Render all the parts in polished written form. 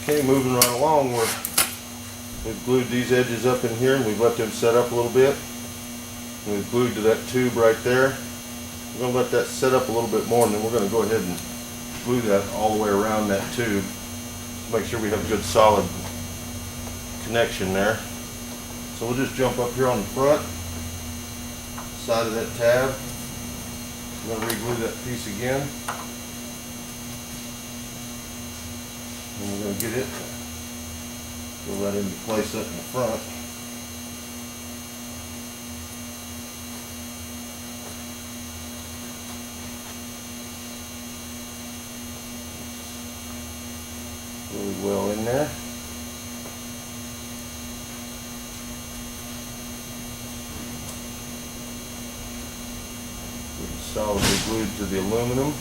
Okay, moving right along, we've glued these edges up in here and we've let them set up a little bit. And we've glued to that tube right there. We're going to let that set up a little bit more, and then we're going to go ahead and glue that all the way around that tube. Make sure we have a good solid connection there. So we'll just jump up here on the front side of that tab. I'm going to re-glue that piece again. And we're going to get it, go right into place up in the front. Really well in there. Solidly glued to the aluminum.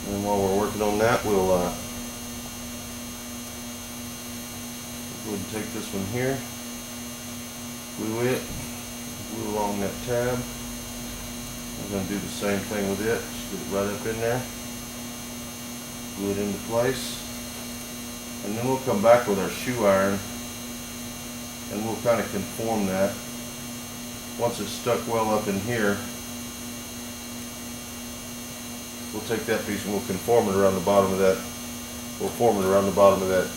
And while we're working on that, we'll go ahead and take this one here, glue it, glue along that tab. We're going to do the same thing with it. Just get it right up in there, glue it into place, and then we'll come back with our shoe iron and we'll kind of conform that. Once it's stuck well up in here, we'll take that piece and we'll conform it around the bottom of that. We'll form it around the bottom of that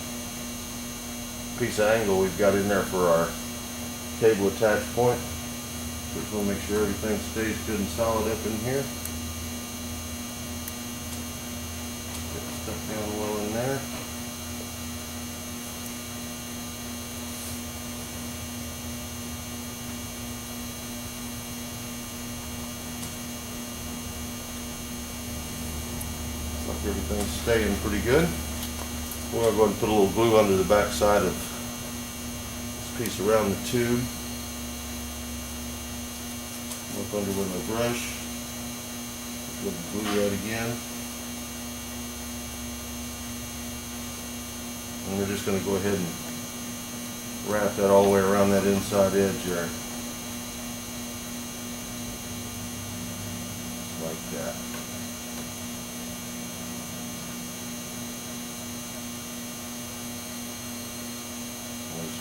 piece of angle we've got in there for our cable attach point. Just want to make sure everything stays good and solid up in here. Get it stuck down well in there. Everything's staying pretty good. We're going to go ahead and put a little glue under the back side of this piece around the tube. Up under with my brush. Go ahead and glue that again. And we're just going to go ahead and wrap that all the way around that inside edge there. Like that.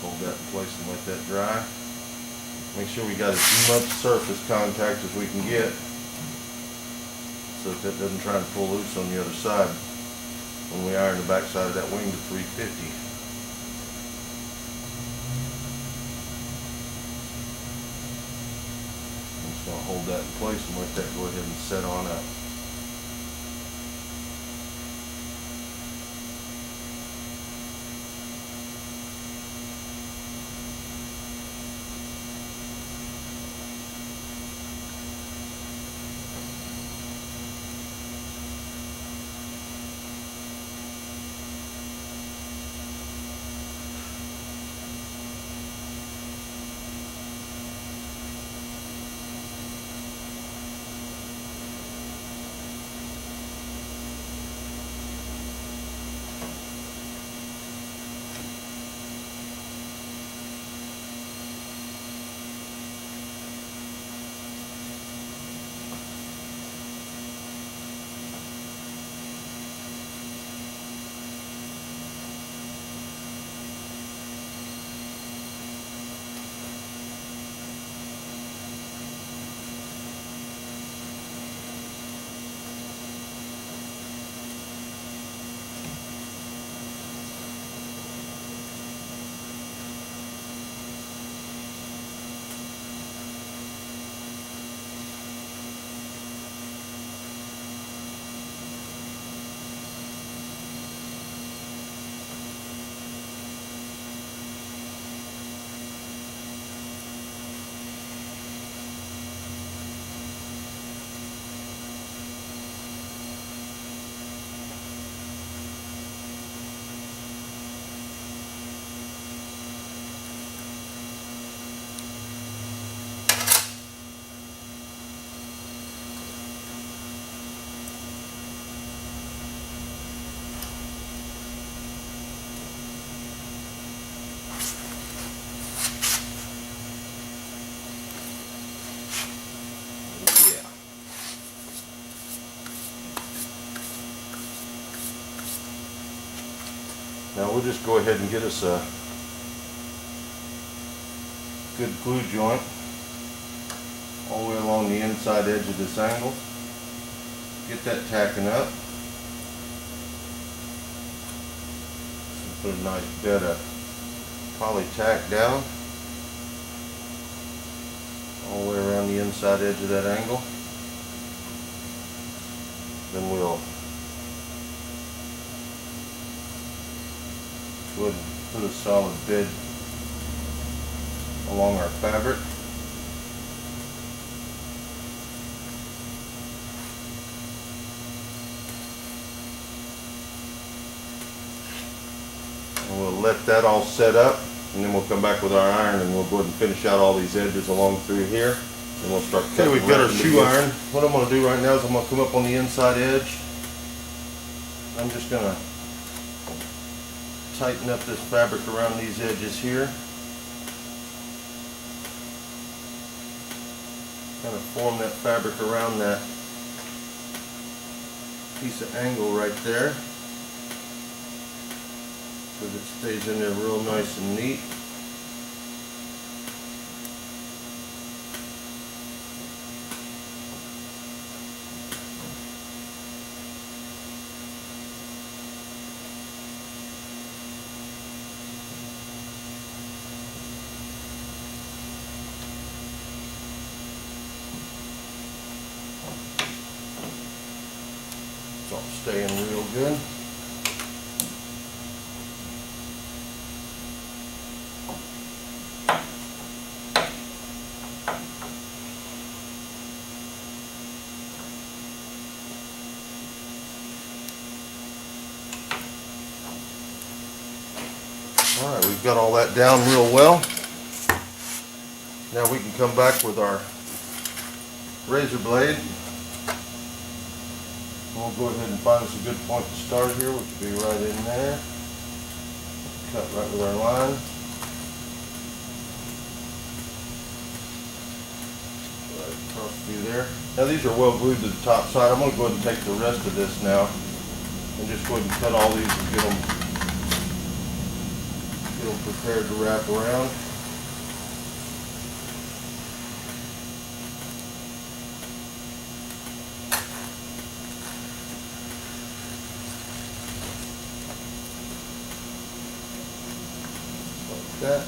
Hold that in place and let that dry. Make sure we got as much surface contact as we can get so that doesn't try and pull loose on the other side when we iron the back side of that wing to 350. I'm just going to hold that in place and let that go ahead and set on up. Now we'll just go ahead and get us a good glue joint all the way along the inside edge of this angle. Get that tacking up. Put a nice bed of poly tack down all the way around the inside edge of that angle. Then we'll go ahead and put a solid bed along our fabric. And we'll let that all set up, and then we'll come back with our iron and we'll go ahead and finish out all these edges along through here. And we'll start cutting. Okay, we've got our shoe iron. What I'm going to do right now is I'm going to come up on the inside edge. I'm just going to tighten up this fabric around these edges here. Kind of form that fabric around that piece of angle right there, so that it stays in there real nice and neat. It's all staying real good. Alright, we've got all that down real well. Now we can come back with our razor blade. We'll go ahead and find us a good point to start here, which will be right in there. Cut right with our line. Right across through there. Now these are well glued to the top side. I'm going to go ahead and take the rest of this now and just go ahead and cut all these and get them prepared to wrap around. Like that.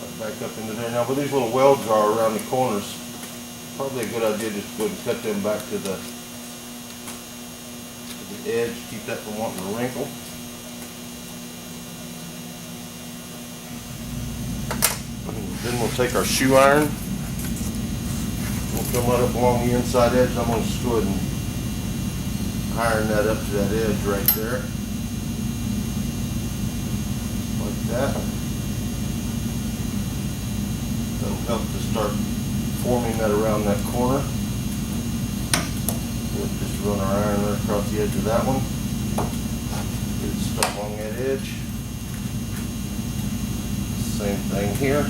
Right back up into there. Now where these little welds are around the corners, probably a good idea just to go ahead and cut them back to the edge, keep that from wanting to wrinkle. Then we'll take our shoe iron. We'll come right up along the inside edge. I'm going to just go ahead and iron that up to that edge right there. Like that. That'll help to start forming that around that corner. We'll just run our iron right across the edge of that one. Get it stuck along that edge. Same thing here.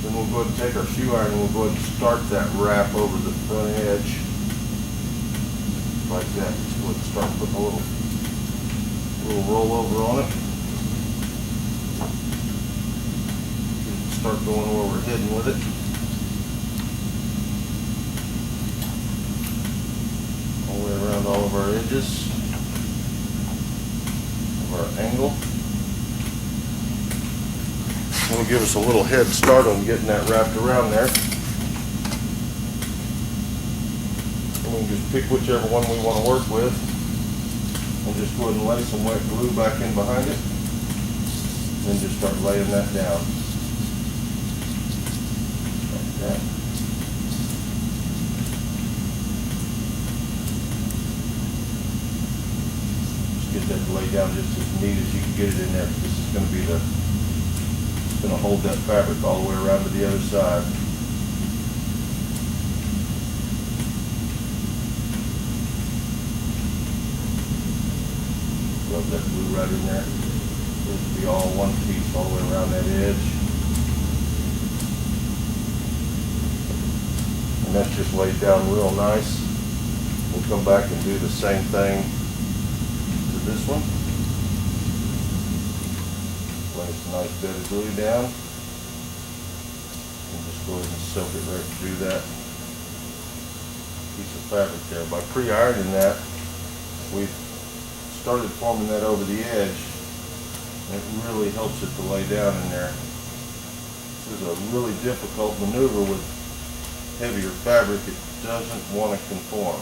Then we'll go ahead and take our shoe iron and we'll go ahead and start that wrap over the front edge. Like that. Just go ahead and start putting a little rollover on it. Start going where we're heading with it. All the way around all of our edges of our angle. It'll give us a little head start on getting that wrapped around there. And we can just pick whichever one we want to work with and just go ahead and lay some wet glue back in behind it. Then just start laying that down. Like that. Get that to lay down just as neat as you can get it in there. This is going to be it's going to hold that fabric all the way around to the other side. Rub that glue right in there. This will be all one piece all the way around that edge. and that's just laid down real nice. We'll come back and do the same thing to this one. Place a nice bit of glue down, and just go ahead and soak it right through that piece of fabric there. By pre-ironing that, we've started forming that over the edge, and it really helps it to lay down in there. This is a really difficult maneuver with heavier fabric. It doesn't want to conform.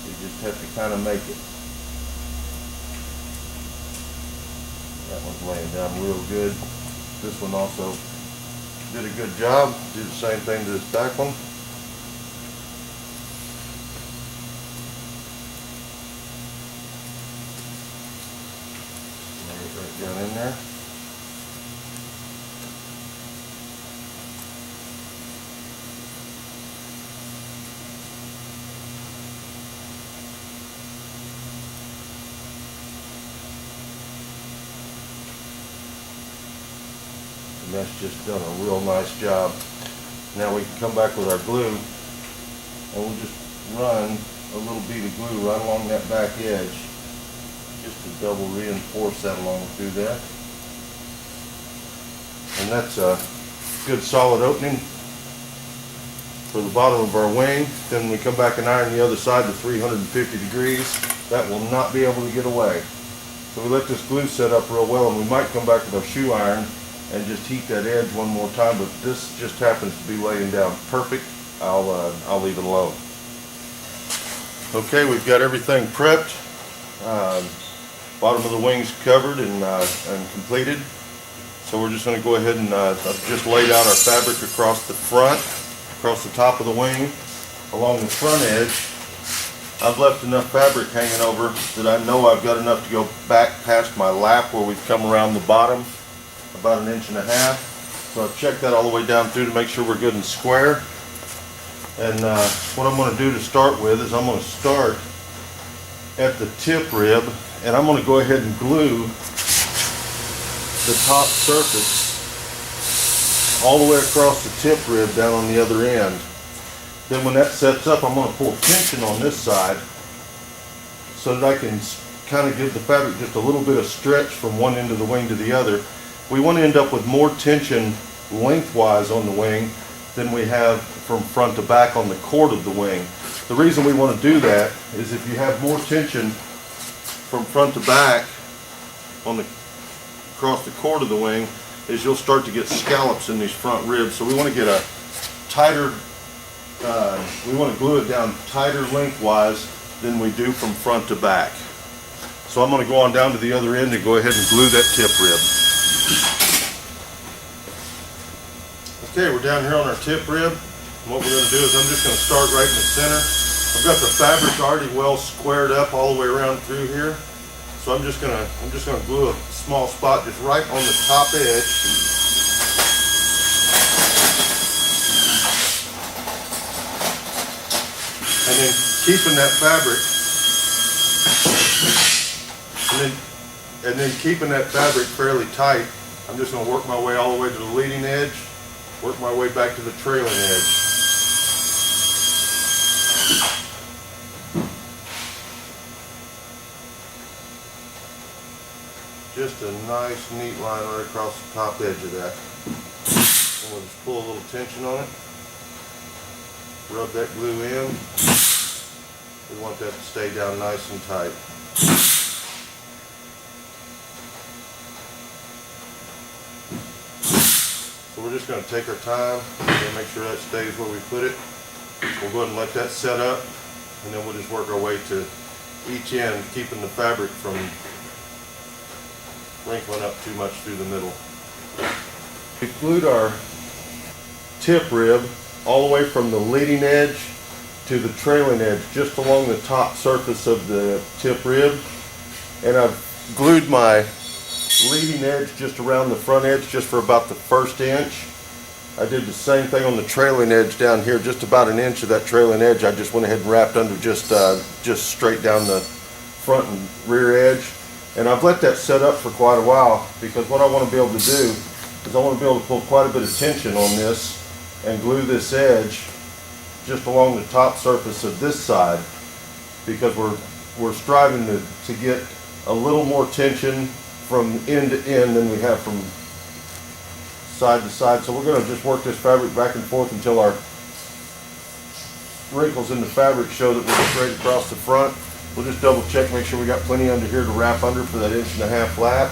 You just have to kind of make it. That one's laying down real good. This one also did a good job. Do the same thing to this back one. Lay it right down in there. And that's just done a real nice job. Now we can come back with our glue, and we'll just run a little bead of glue right along that back edge, just to double reinforce that along through there. And that's a good solid opening for the bottom of our wing. Then we come back and iron the other side to 350 degrees. That will not be able to get away. So we let this glue set up real well, and we might come back with our shoe iron and just heat that edge one more time, but this just happens to be laying down perfect. I'll leave it alone. Okay, we've got everything prepped. Bottom of the wing's covered and completed. So we're just going to go ahead and I've just laid out our fabric across the front, across the top of the wing, along the front edge. I've left enough fabric hanging over that I know I've got enough to go back past my lap where we've come around the bottom, about 1.5 inches. So I've checked that all the way down through to make sure we're good and square. And what I'm going to do to start with is I'm going to start at the tip rib, and I'm going to go ahead and glue the top surface all the way across the tip rib down on the other end. Then when that sets up, I'm going to pull tension on this side so that I can kind of give the fabric just a little bit of stretch from one end of the wing to the other. We want to end up with more tension lengthwise on the wing than we have from front to back on the cord of the wing. The reason we want to do that is if you have more tension from front to back on across the cord of the wing, is you'll start to get scallops in these front ribs. So we want to get a tighter, we want to glue it down tighter lengthwise than we do from front to back. So I'm going to go on down to the other end and go ahead and glue that tip rib. Okay, we're down here on our tip rib. And what we're going to do is I'm just going to start right in the center. I've got the fabric already well squared up all the way around through here. So I'm just going to glue a small spot just right on the top edge. And then keeping that fabric, and then keeping that fabric fairly tight, I'm just going to work my way all the way to the leading edge, work my way back to the trailing edge. Just a nice, neat line right across the top edge of that. And we'll just pull a little tension on it. Rub that glue in. We want that to stay down nice and tight. So we're just going to take our time and make sure that stays where we put it. We'll go ahead and let that set up, and then we'll just work our way to each end, keeping the fabric from wrinkling up too much through the middle. We glued our tip rib all the way from the leading edge to the trailing edge, just along the top surface of the tip rib. And I've glued my leading edge just around the front edge, just for about the 1st inch. I did the same thing on the trailing edge down here, just about 1 inch of that trailing edge. I just went ahead and wrapped under just straight down the front and rear edge. And I've let that set up for quite a while, because what I want to be able to do is I want to be able to pull quite a bit of tension on this and glue this edge just along the top surface of this side, because we're striving to get a little more tension from end to end than we have from side to side. So we're going to just work this fabric back and forth until our wrinkles in the fabric show that we're straight across the front. We'll just double check, make sure we got plenty under here to wrap under for that 1.5 inch lap.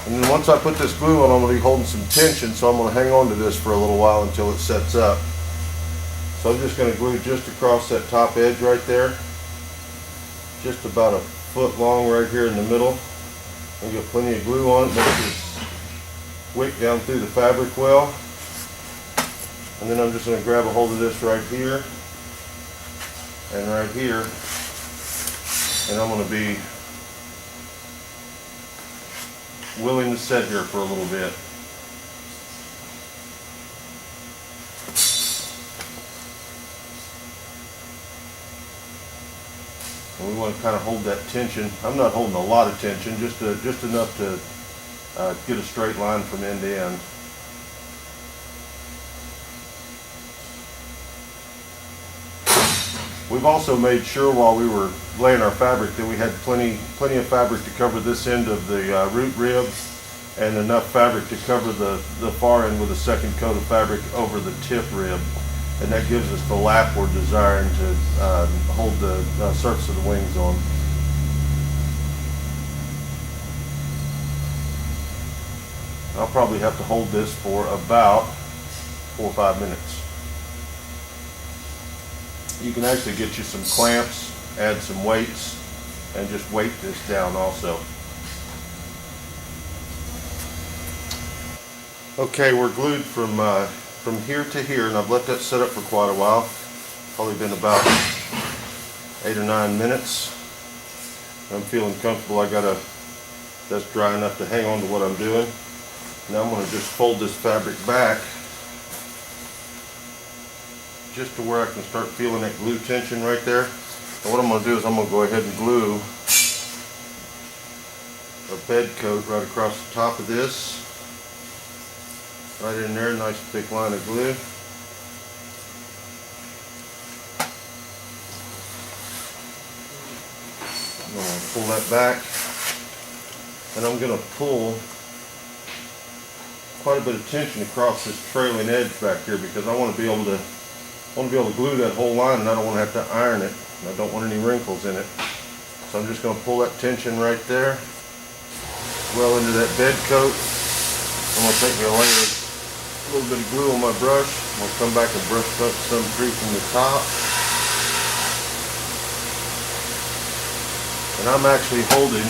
And then once I put this glue on, I'm going to be holding some tension, so I'm going to hang on to this for a little while until it sets up. So I'm just going to glue just across that top edge right there, just about a foot long right here in the middle. We'll get plenty of glue on it, make this wick down through the fabric well. And then I'm just going to grab a hold of this right here and right here, and I'm going to be willing to sit here for a little bit. And we want to kind of hold that tension. I'm not holding a lot of tension, just enough to get a straight line from end to end. We've also made sure while we were laying our fabric that we had plenty of fabric to cover this end of the root rib, and enough fabric to cover the far end with a second coat of fabric over the tip rib. And that gives us the lap we're desiring to hold the surface of the wings on. I'll probably have to hold this for about 4 or 5 minutes. You can actually get you some clamps, add some weights, and just weight this down also. Okay, we're glued from here to here, and I've let that set up for quite a while. Probably been about 8 or 9 minutes. I'm feeling comfortable. That's dry enough to hang on to what I'm doing. Now I'm going to just fold this fabric back just to where I can start feeling that glue tension right there. And what I'm going to do is I'm going to go ahead and glue a bed coat right across the top of this. Right in there, nice thick line of glue. I'm going to pull that back, and I'm going to pull quite a bit of tension across this trailing edge back here, because I want to be able to glue that whole line, and I don't want to have to iron it, and I don't want any wrinkles in it. So I'm just going to pull that tension right there, well into that bed coat. I'm going to take me a little bit of glue on my brush. I'm going to come back and brush up some free from the top. And I'm actually holding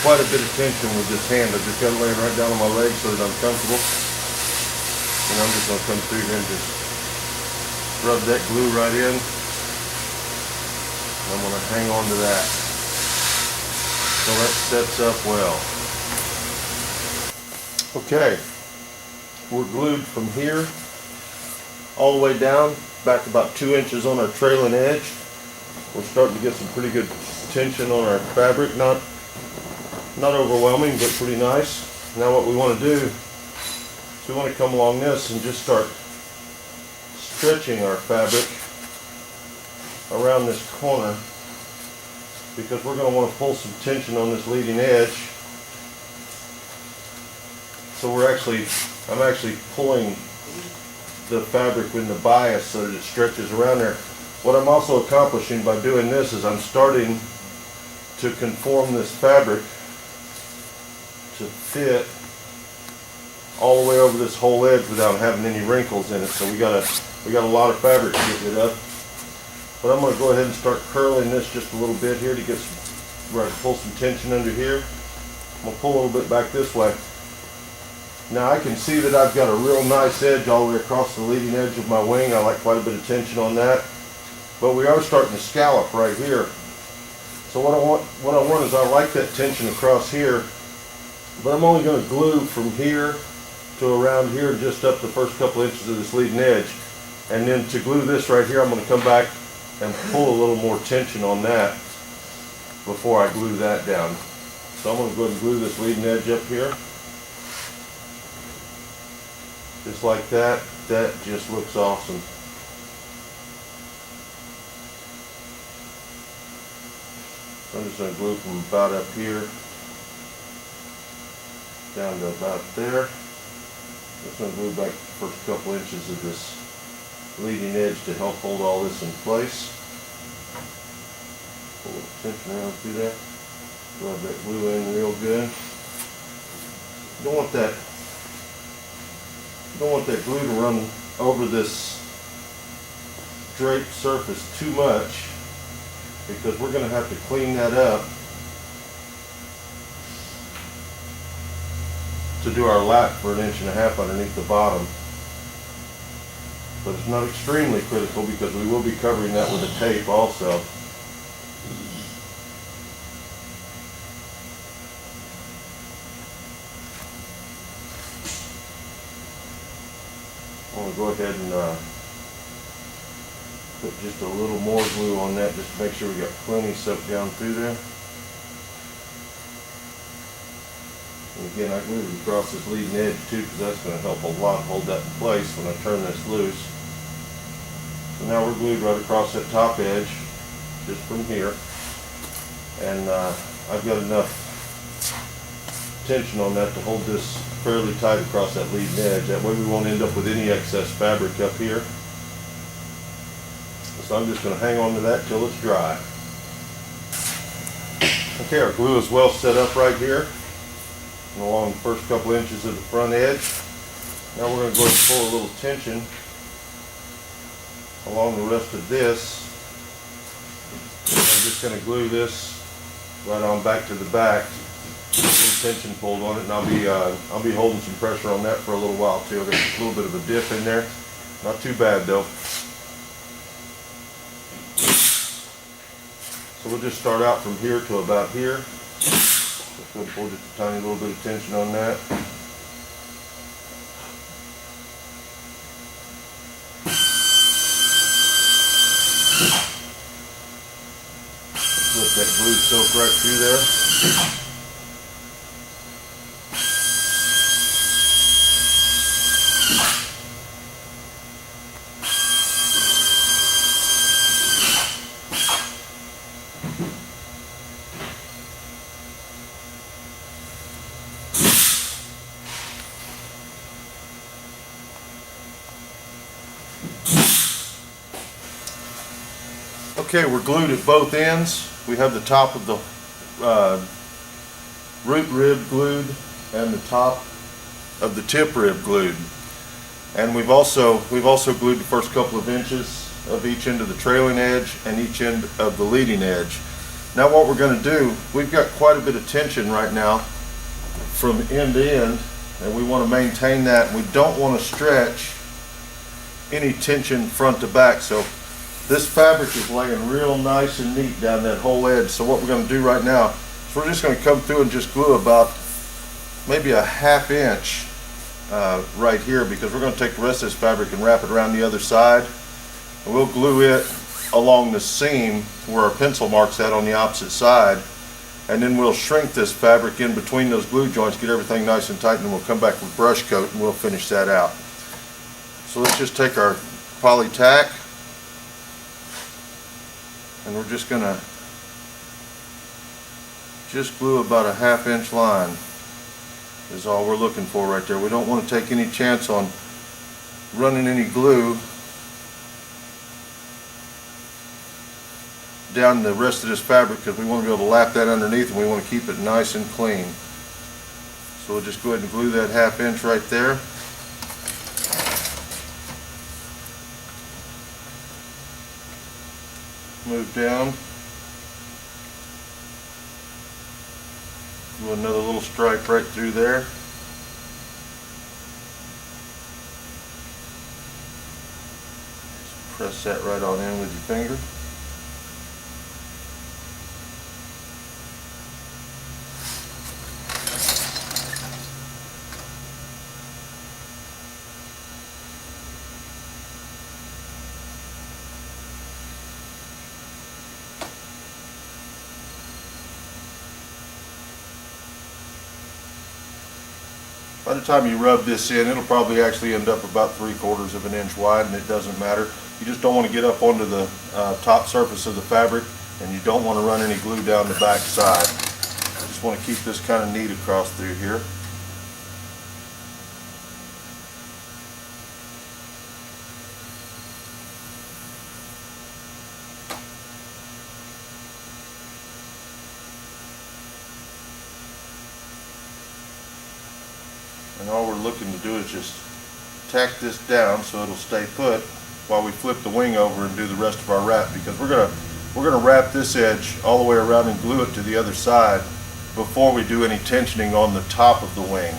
quite a bit of tension with this hand. I just got it laying right down on my leg so that I'm comfortable. And I'm just going to come through here and just rub that glue right in. And I'm going to hang on to that so that sets up well. Okay, we're glued from here all the way down, back about 2 inches on our trailing edge. We're starting to get some pretty good tension on our fabric, not overwhelming, but pretty nice. Now what we want to do is we want to come along this and just start stretching our fabric around this corner, because we're going to want to pull some tension on this leading edge. So I'm actually pulling the fabric in the bias so that it stretches around there. What I'm also accomplishing by doing this is I'm starting to conform this fabric to fit all the way over this whole edge without having any wrinkles in it. So we got a lot of fabric to get rid of. But I'm going to go ahead and start curling this just a little bit here to get pull some tension under here. I'm going to pull a little bit back this way. Now I can see that I've got a real nice edge all the way across the leading edge of my wing. I like quite a bit of tension on that. But we are starting to scallop right here. So what I want is I like that tension across here, but I'm only going to glue from here to around here, just up the first couple inches of this leading edge. And then to glue this right here, I'm going to come back and pull a little more tension on that before I glue that down. So I'm going to go ahead and glue this leading edge up here. Just like that. That just looks awesome. I'm just going to glue from about up here down to about there. Just going to glue back the first couple inches of this leading edge to help hold all this in place. Pull a little tension around through that. Rub that glue in real good. You don't want that glue to run over this draped surface too much, because we're going to have to clean that up to do our lap for 1.5 inches underneath the bottom. But it's not extremely critical because we will be covering that with a tape also. I'm going to go ahead and put just a little more glue on that just to make sure we got plenty soaked down through there. And again, I glued it across this leading edge too, because that's going to help a lot hold that in place when I turn this loose. So now we're glued right across that top edge, just from here. And I've got enough tension on that to hold this fairly tight across that leading edge. That way we won't end up with any excess fabric up here. So I'm just going to hang on to that till it's dry. Okay, our glue is well set up right here and along the first couple inches of the front edge. Now we're going to go ahead and pull a little tension along the rest of this. And I'm just going to glue this right on back to the back. A little tension pulled on it, and I'll be holding some pressure on that for a little while too. I've got a little bit of a dip in there. Not too bad though. So we'll just start out from here to about here. Just going to pull just a tiny little bit of tension on that. Let that glue soak right through there. Okay, we're glued at both ends. We have the top of the root rib glued and the top of the tip rib glued. And we've also glued the first couple of inches of each end of the trailing edge and each end of the leading edge. Now what we're going to do, we've got quite a bit of tension right now from end to end, and we want to maintain that. We don't want to stretch any tension front to back. So this fabric is laying real nice and neat down that whole edge. So what we're going to do right now is we're just going to come through and just glue about maybe a 1/2 inch right here, because we're going to take the rest of this fabric and wrap it around the other side. And we'll glue it along the seam where our pencil mark's at on the opposite side. And then we'll shrink this fabric in between those glue joints, get everything nice and tight, and then we'll come back with brush coat and we'll finish that out. So let's just take our poly tack, and we're just going to glue about a 1/2 inch line is all we're looking for right there. We don't want to take any chance on running any glue down the rest of this fabric, because we want to be able to lap that underneath and we want to keep it nice and clean. So we'll just go ahead and glue that 1/2 inch right there. Move down, do another little stripe right through there. Just press that right on in with your finger. By the time you rub this in, it'll probably actually end up about 3/4 of an inch wide, and it doesn't matter. You just don't want to get up onto the top surface of the fabric, and you don't want to run any glue down the back side. Just want to keep this kind of neat across through here. And all we're looking to do is just tack this down so it'll stay put while we flip the wing over and do the rest of our wrap, because we're gonna wrap this edge all the way around and glue it to the other side before we do any tensioning on the top of the wing.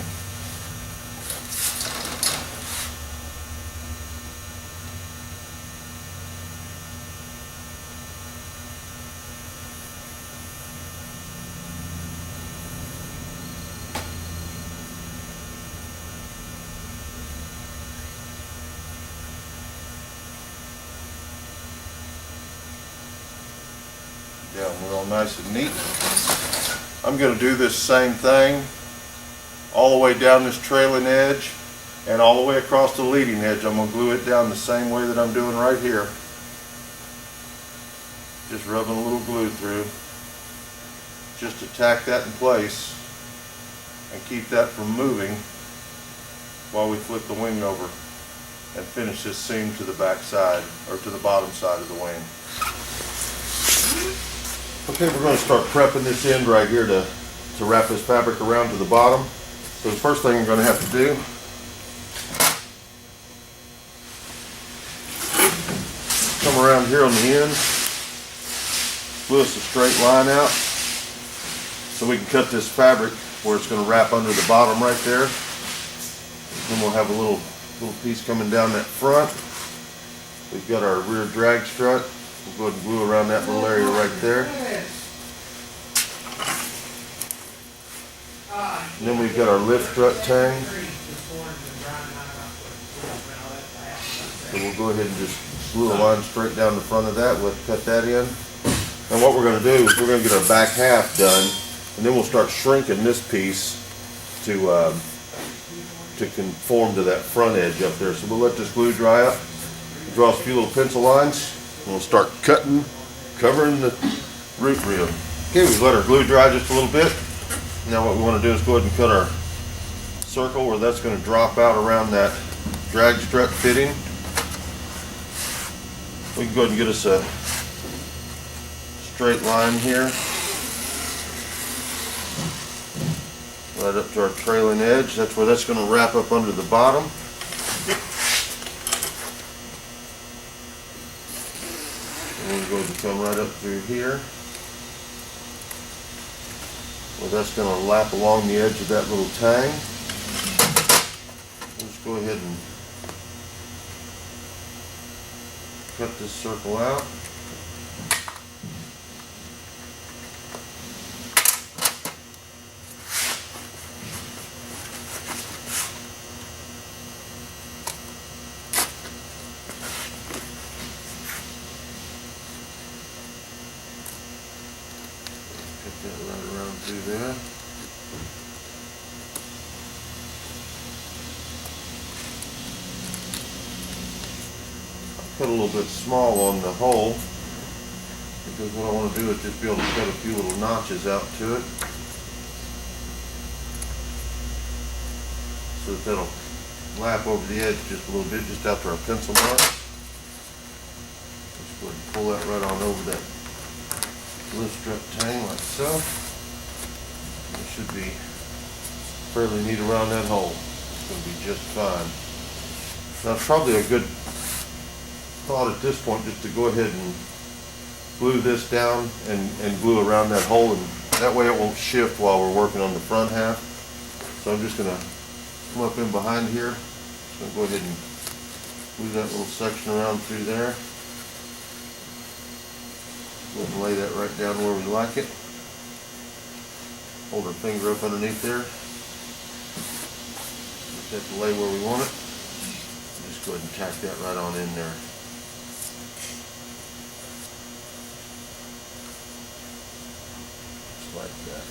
Down real nice and neat. I'm going to do this same thing all the way down this trailing edge and all the way across the leading edge. I'm going to glue it down the same way that I'm doing right here. Just rubbing a little glue through just to tack that in place and keep that from moving while we flip the wing over and finish this seam to the back side, or to the bottom side of the wing. Okay, we're going to start prepping this end right here to wrap this fabric around to the bottom. So the first thing we're going to have to do, come around here on the end, glue us a straight line out so we can cut this fabric where it's going to wrap under the bottom right there. Then we'll have a little piece coming down that front. We've got our rear drag strut. We'll go ahead and glue around that little area right there. And then we've got our lift strut tang. So we'll go ahead and just glue a line straight down the front of that. We'll cut that in. And what we're going to do is we're going to get our back half done, and then we'll start shrinking this piece to conform to that front edge up there. So we'll let this glue dry up. Draw us a few little pencil lines. We'll start cutting, covering the root rib. Okay, we've let our glue dry just a little bit. Now what we want to do is go ahead and cut our circle where that's going to drop out around that drag strut fitting. We can go ahead and get us a straight line here, right up to our trailing edge. That's where that's going to wrap up under the bottom. And we're going to come right up through here, where that's going to lap along the edge of that little tang. Let's go ahead and cut this circle out. Cut that right around through there. Cut a little bit small on the hole, because what I want to do is just be able to cut a few little notches out to it, so that that'll lap over the edge just a little bit, just after our pencil mark. Just go ahead and pull that right on over that lift strut tang like so. It should be fairly neat around that hole. It's going to be just fine. Now it's probably a good thought at this point just to go ahead and glue this down and glue around that hole, and that way it won't shift while we're working on the front half. So I'm just going to come up in behind here. Just going to go ahead and glue that little section around through there. Go ahead and lay that right down where we like it. Hold our finger up underneath there. Just have to lay where we want it. Just go ahead and tack that right on in there. Like that.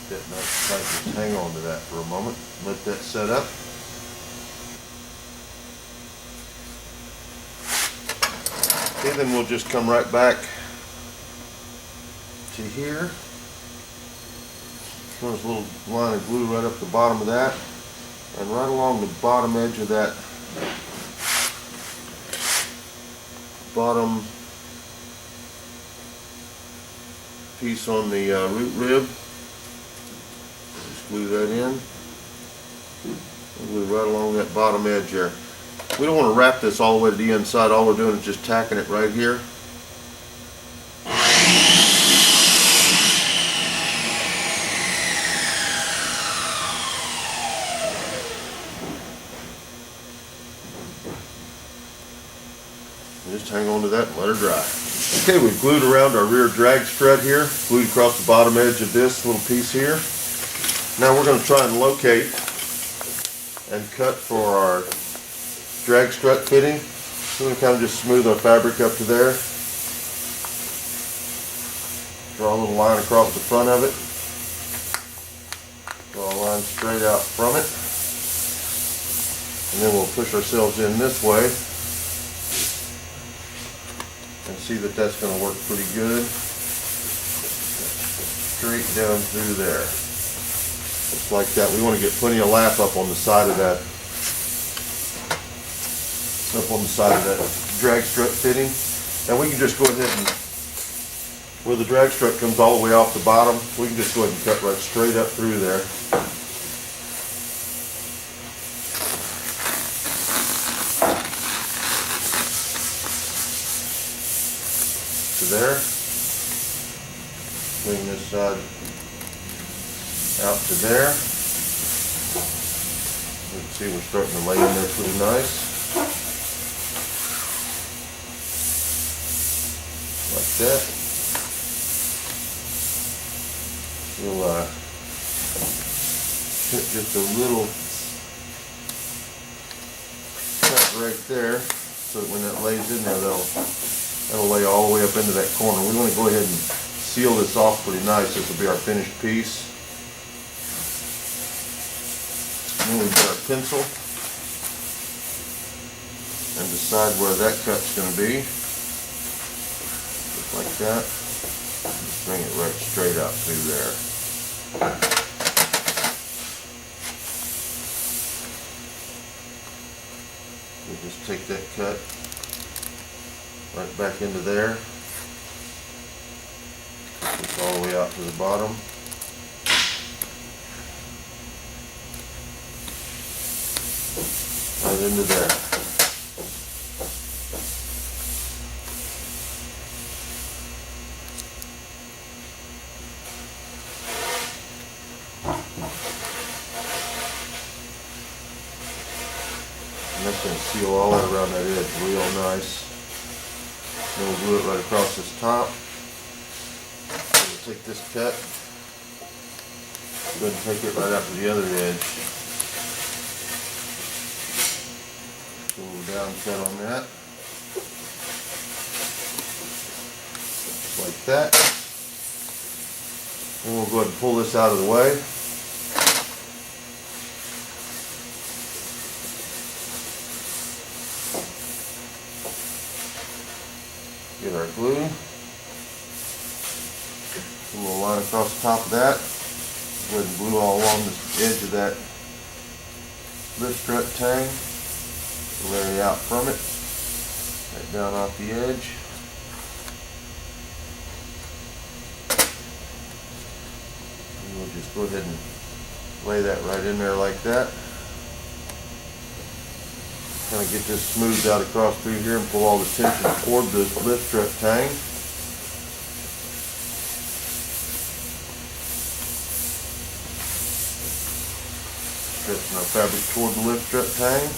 that nice tight. Just hang on to that for a moment. Let that set up. Okay, then we'll just come right back to here. There's a little line of glue right up the bottom of that, and right along the bottom edge of that bottom piece on the root rib. Just glue that in. Glue right along that bottom edge there. We don't want to wrap this all the way to the inside. All we're doing is just tacking it right here. Just hang on to that and let her dry. Okay, we've glued around our rear drag strut here, glued across the bottom edge of this little piece here. Now we're going to try and locate and cut for our drag strut fitting. So we're going to kind of just smooth our fabric up to there. Draw a little line across the front of it. Draw a line straight out from it. And then we'll push ourselves in this way and see that that's going to work pretty good. Straight down through there. Just like that. We want to get plenty of lap up on the side of that. Up on the side of that drag strut fitting. And we can just go ahead and, where the drag strut comes all the way off the bottom, we can just go ahead and cut right straight up through there. To there. Bring this side out to there. You can see we're starting to lay in there pretty nice. Like that. We'll put just a little cut right there so that when that lays in there, that'll lay all the way up into that corner. We want to go ahead and seal this off pretty nice. This will be our finished piece. And then we've got our pencil and decide where that cut's going to be. Just like that. Just bring it right straight out through there. We'll just take that cut right back into there. It's all the way out to the bottom. Right into there. And that's going to seal all that around that edge real nice. Then we'll glue it right across this top. We'll take this cut, go ahead and take it right out to the other edge. A little down cut on that. Just like that. And we'll go ahead and pull this out of the way. Get our glue. And we'll line across the top of that. Go ahead and glue all along the edge of that lift strut tang. Lay out from it. Right down off the edge. And we'll just go ahead and lay that right in there like that. Kind of get this smoothed out across through here and pull all the tension toward this lift strut tang. Stretching our fabric toward the lift strut tang.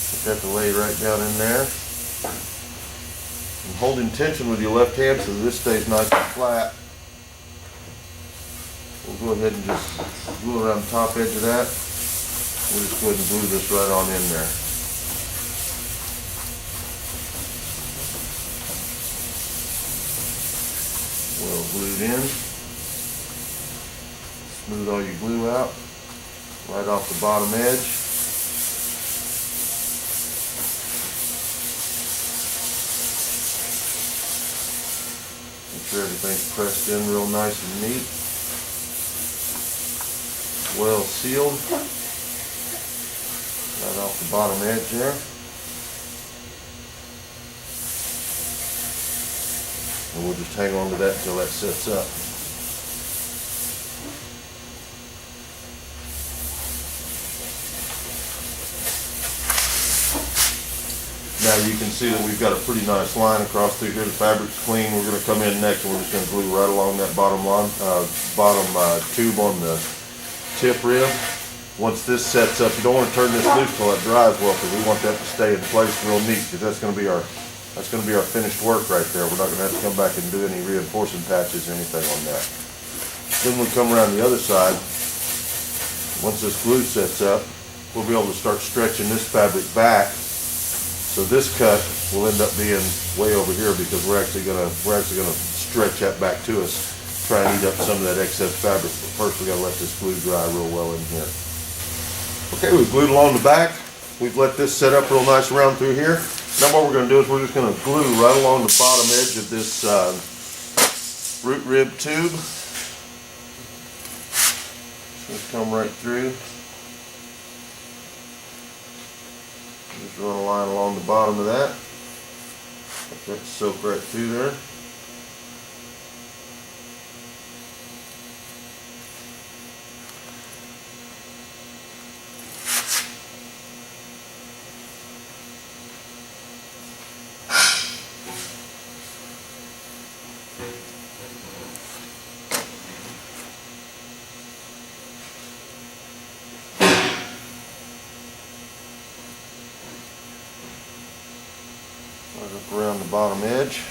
Get that to lay right down in there. And holding tension with your left hand so that this stays nice and flat. We'll go ahead and just glue around the top edge of that. We'll just go ahead and glue this right on in there. Well glued in. Smooth all your glue out right off the bottom edge. Make sure everything's pressed in real nice and neat. Well sealed. Right off the bottom edge there. And we'll just hang on to that until that sets up. Now you can see that we've got a pretty nice line across through here. The fabric's clean. We're going to come in next and we're just going to glue right along that bottom line, tube on the tip rib. Once this sets up, you don't want to turn this loose till it dries well, because we want that to stay in place real neat, because that's going to be our finished work right there. We're not going to have to come back and do any reinforcing patches or anything on that. Then we come around the other side. Once this glue sets up, we'll be able to start stretching this fabric back. So this cut will end up being way over here, because we're actually gonna stretch that back to us, try and eat up some of that excess fabric. But first we gotta let this glue dry real well in here. Okay, we've glued along the back. We've let this set up real nice around through here. Now what we're gonna do is we're just gonna glue right along the bottom edge of this root rib tube. Just come right through. Just run a line along the bottom of that. Let that soak right through there. Right up around the bottom edge.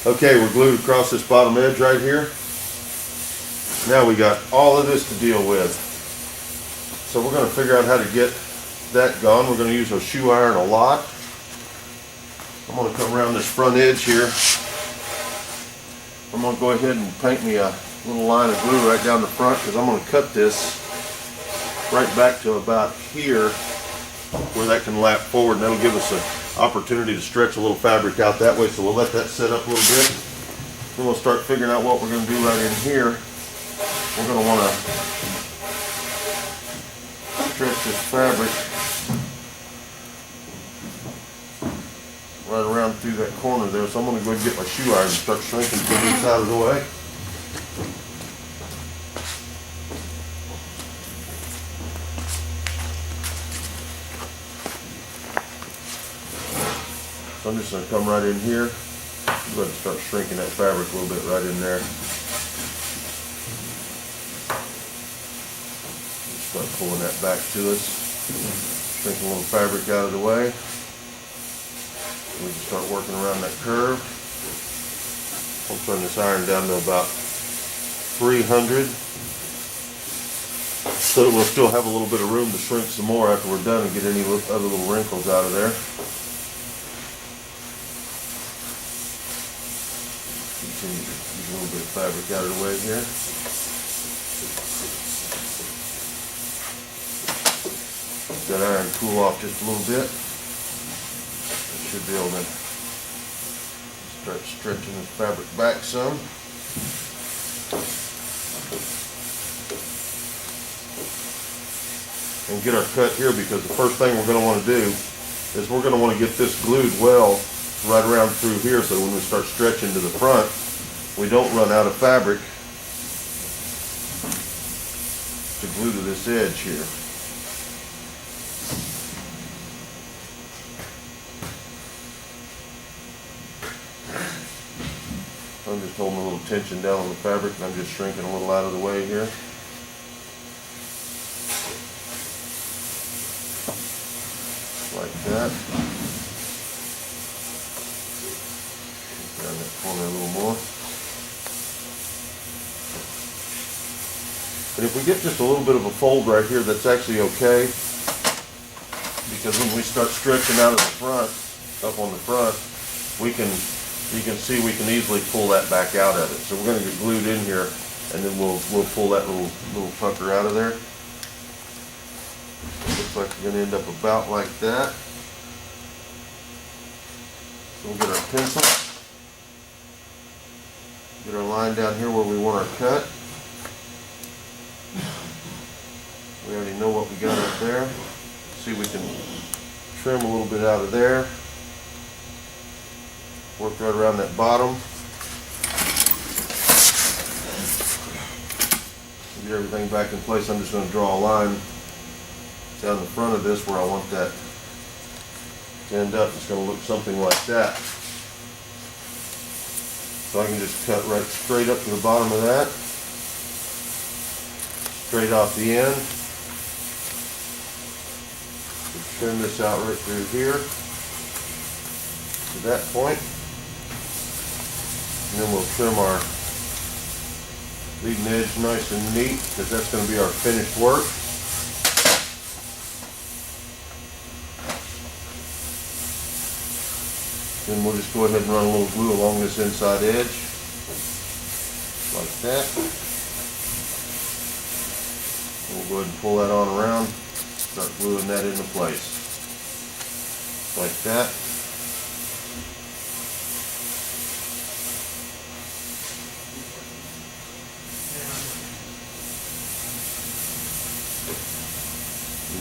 Okay, we're glued across this bottom edge right here. Now we got all of this to deal with. So we're going to figure out how to get that gone. We're going to use a shoe iron a lot. I'm going to come around this front edge here. I'm going to go ahead and paint me a little line of glue right down the front, because I'm going to cut this right back to about here where that can lap forward, and that'll give us an opportunity to stretch a little fabric out that way. So we'll let that set up a little bit. Then we'll start figuring out what we're going to do right in here. We're going to want to stretch this fabric right around through that corner there. So I'm going to go ahead and get my shoe iron and start shrinking to this out of the way. So I'm just going to come right in here. I'm going to start shrinking that fabric a little bit right in there. Start pulling that back to us. Shrinking a little fabric out of the way. We can start working around that curve. I'll turn this iron down to about 300, so that we'll still have a little bit of room to shrink some more after we're done and get any other little wrinkles out of there. Continue to get a little bit of fabric out of the way here. Let that iron cool off just a little bit. Should be able to start stretching the fabric back some. And get our cut here, because the first thing we're going to want to do is we're going to want to get this glued well right around through here, so when we start stretching to the front, we don't run out of fabric to glue to this edge here. I'm just holding a little tension down on the fabric, and I'm just shrinking a little out of the way here. Like that. Down that corner a little more. And And if we get just a little bit of a fold right here, that's actually okay, because when we start stretching out of the front, up on the front, you can see we can easily pull that back out of it. So we're going to get glued in here, and then we'll pull that little pucker out of there. Looks like we're going to end up about like that. So we'll get our pencil, get our line down here where we want our cut. We already know what we got up there. See, we can trim a little bit out of there. Work right around that bottom. Get everything back in place. I'm just going to draw a line down the front of this where I want that to end up. It's going to look something like that. So I can just cut right straight up to the bottom of that. Straight off the end. Trim this out right through here to that point. And then we'll trim our leading edge nice and neat, because that's going to be our finished work. Then we'll just go ahead and run a little glue along this inside edge, like that. And we'll go ahead and pull that on around, start gluing that into place, like that.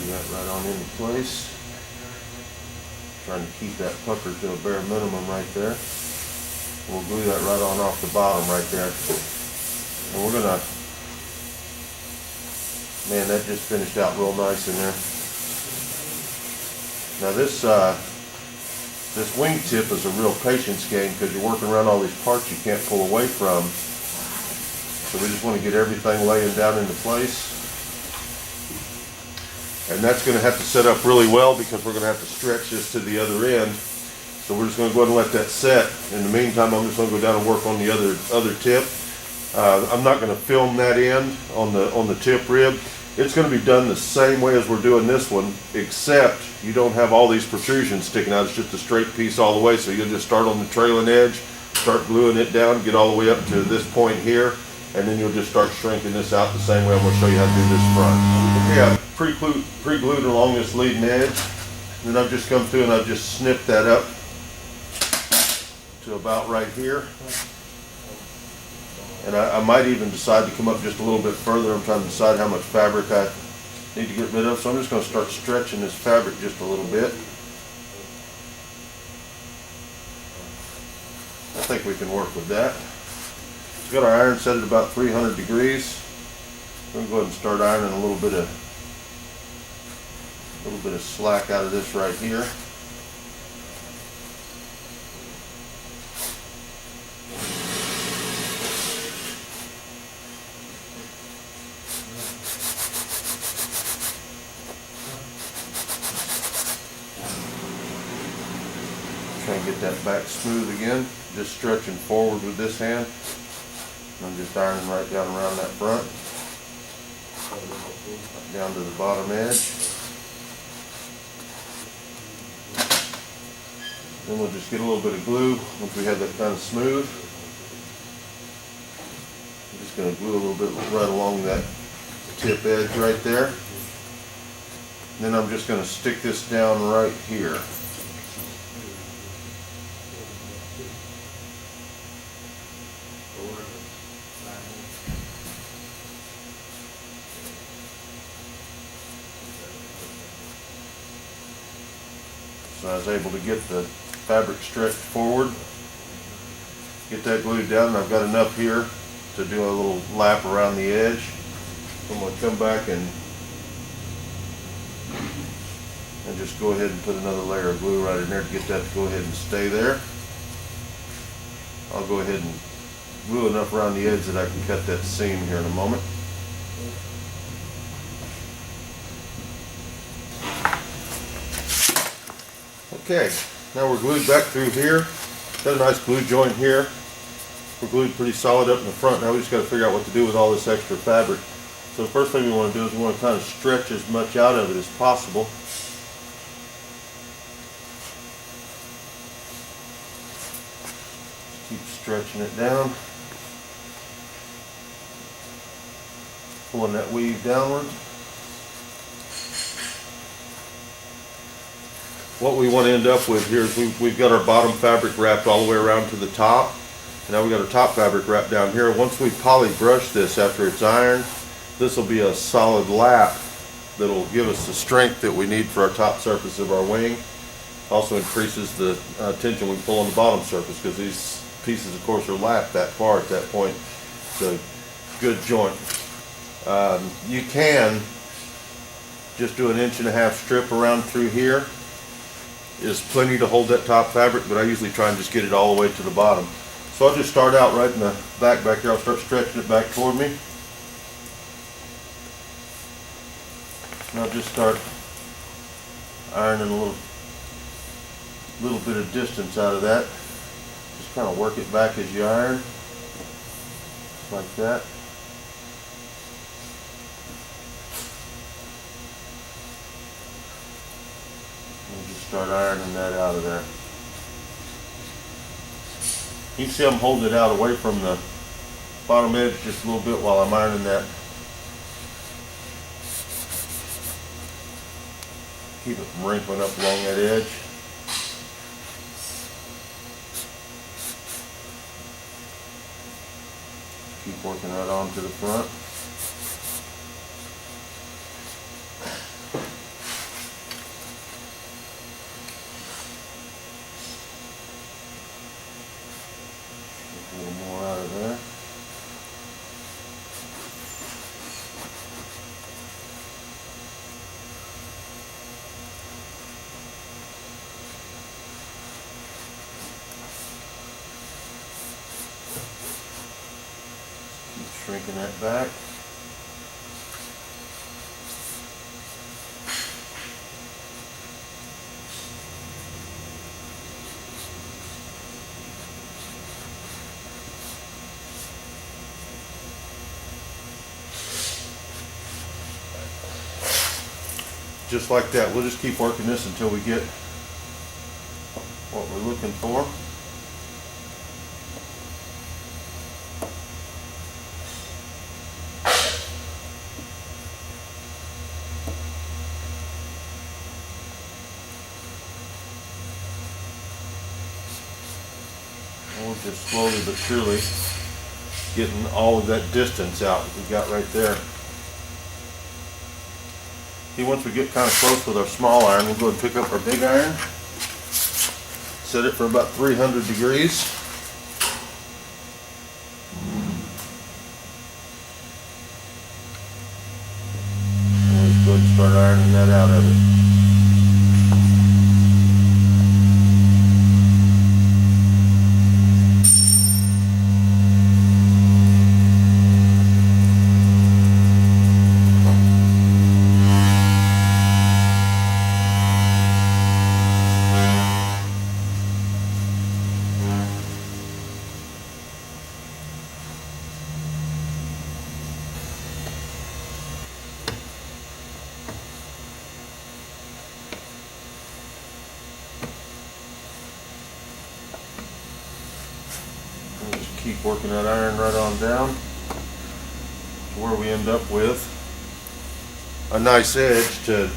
That right on into place. Trying to keep that pucker to a bare minimum right there. We'll glue that right on off the bottom right there. And we're gonna, man, that just finished out real nice in there. Now this wing tip is a real patience game, because you're working around all these parts you can't pull away from. So we just want to get everything laying down into place. And that's going to have to set up really well, because we're going to have to stretch this to the other end. So we're just going to go ahead and let that set. In the meantime, I'm just going to go down and work on the other tip. I'm not going to film that end on the tip rib. It's going to be done the same way as we're doing this one, except you don't have all these protrusions sticking out. It's just a straight piece all the way. So you'll just start on the trailing edge, start gluing it down, get all the way up to this point here, and then you'll just start shrinking this out the same way I'm going to show you how to do this front. Okay, I've pre-glued along this leading edge. Then I've just come through and I've just snipped that up to about right here. And I might even decide to come up just a little bit further. I'm trying to decide how much fabric I need to get rid of. So I'm just going to start stretching this fabric just a little bit. I think we can work with that. We've got our iron set at about 300 degrees. We're going to go ahead and start ironing a little bit of slack out of this right here. Try and get that back smooth again. Just stretching forward with this hand. I'm just ironing right down around that front, down to the bottom edge. Then we'll just get a little bit of glue once we have that kind of smooth. I'm just going to glue a little bit right along that tip edge right there. And then I'm just going to stick this down right here. So I was able to get the fabric stretched forward, get that glued down, and I've got enough here to do a little lap around the edge. So I'm going to come back and just go ahead and put another layer of glue right in there to get that to go ahead and stay there. I'll go ahead and glue enough around the edge that I can cut that seam here in a moment. Okay, now we're glued back through here. Got a nice glue joint here. We're glued pretty solid up in the front. Now we just got to figure out what to do with all this extra fabric. So the first thing we want to do is we want to kind of stretch as much out of it as possible. Keep stretching it down. Pulling that weave downward. What we want to end up with here is we've got our bottom fabric wrapped all the way around to the top. And now we've got our top fabric wrapped down here. Once we poly brush this after it's ironed, this will be a solid lap that'll give us the strength that we need for our top surface of our wing. Also increases the tension we pull on the bottom surface, because these pieces of course are lapped that far at that point. It's a good joint. You can just do an 1.5 inch strip around through here. Is plenty to hold that top fabric, but I usually try and just get it all the way to the bottom. So I'll just start out right in the back here. I'll start stretching it back toward me. And I'll just start ironing a little bit of distance out of that. Just kind of work it back as you iron. Just like that. Start ironing that out of there. You can see I'm holding it out away from the bottom edge just a little bit while I'm ironing that. Keep it from wrinkling up along that edge. Keep working that on to the front. A little more out of there. Keep shrinking that back. Just like that. We'll just keep working this until we get what we're looking for. And we'll just slowly but surely getting all of that distance out that we got right there. See, once we get kind of close with our small iron, we'll go and pick up our big iron, set it for about 300 degrees. And let's go ahead and start ironing that out of it. Keep working that iron right on down to where we end up with a nice edge to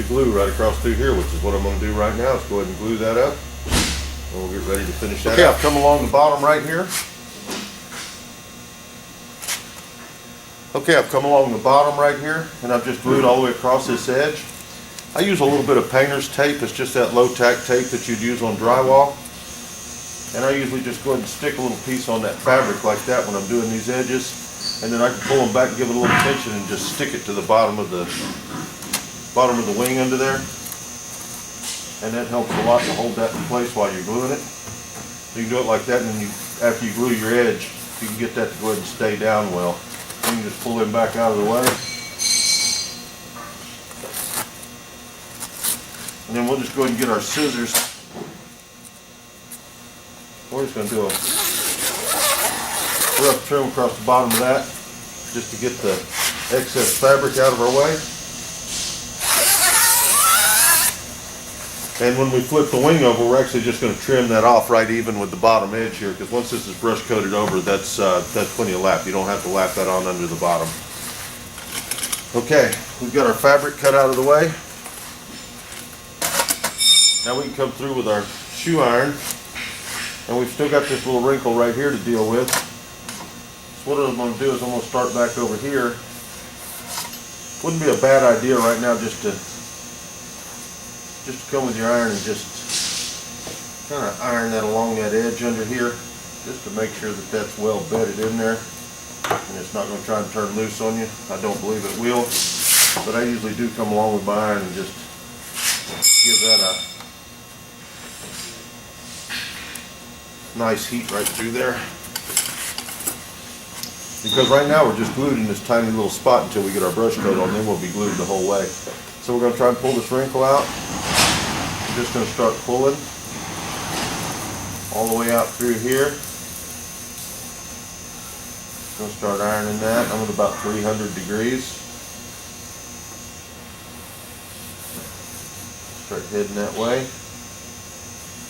glue right across through here, which is what I'm going to do right now. Let's go ahead and glue that up, and we'll get ready to finish that. Okay, I've come along the bottom right here. Okay, I've come along the bottom right here, and I've just glued all the way across this edge. I use a little bit of painter's tape. It's just that low tack tape that you'd use on drywall. And I usually just go ahead and stick a little piece on that fabric like that when I'm doing these edges. And then I can pull them back and give it a little tension and just stick it to the bottom of the wing under there. And that helps a lot to hold that in place while you're gluing it. You can do it like that, and then after you glue your edge, you can get that to go ahead and stay down well. You can just pull them back out of the way. And then we'll just go ahead and get our scissors. We're just going to do a rough trim across the bottom of that just to get the excess fabric out of our way. And when we flip the wing over, we're actually just going to trim that off right even with the bottom edge here, because once this is brush coated over, that's plenty of lap. You don't have to lap that on under the bottom. Okay, we've got our fabric cut out of the way. Now we can come through with our shoe iron, and we've still got this little wrinkle right here to deal with. So what I'm going to do is I'm going to start back over here. Wouldn't be a bad idea right now just to come with your iron and just kind of iron that along that edge under here, just to make sure that that's well bedded in there and it's not going to try and turn loose on you. I don't believe it will, but I usually do come along with my iron and just give that a nice heat right through there. Because right now we're just glued in this tiny little spot until we get our brush coat on, then we'll be glued the whole way. So we're going to try and pull this wrinkle out. I'm just going to start pulling all the way out through here. Going to start ironing that. I'm at about 300 degrees. Start heading that way.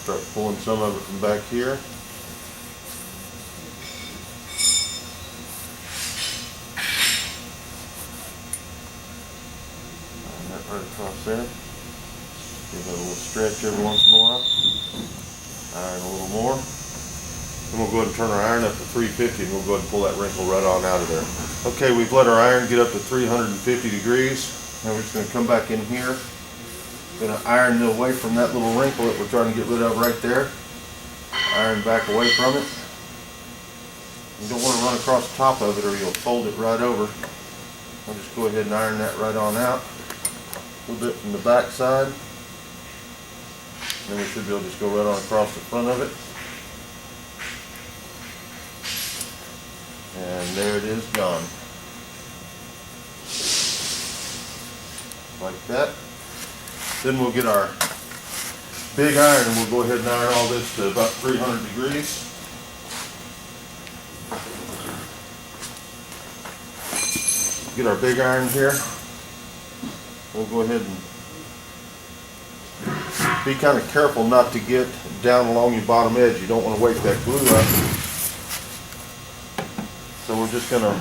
Start pulling some of it from back here. Right across there. Give it a little stretch every once in a while. Iron a little more. Then we'll go ahead and turn our iron up to 350 and we'll go ahead and pull that wrinkle right on out of there. Okay, we've let our iron get up to 350 degrees. Now we're just going to come back in here. Going to iron away from that little wrinkle that we're trying to get rid of right there. Iron back away from it. You don't want to run across the top of it or you'll fold it right over. I'll just go ahead and iron that right on out. A little bit from the back side. Then we should be able to just go right on across the front of it. And there it is, gone. Like that. Then we'll get our big iron and we'll go ahead and iron all this to about 300 degrees. Get our big iron here. We'll go ahead and be kind of careful not to get down along your bottom edge. You don't want to wake that glue up. So we're just going to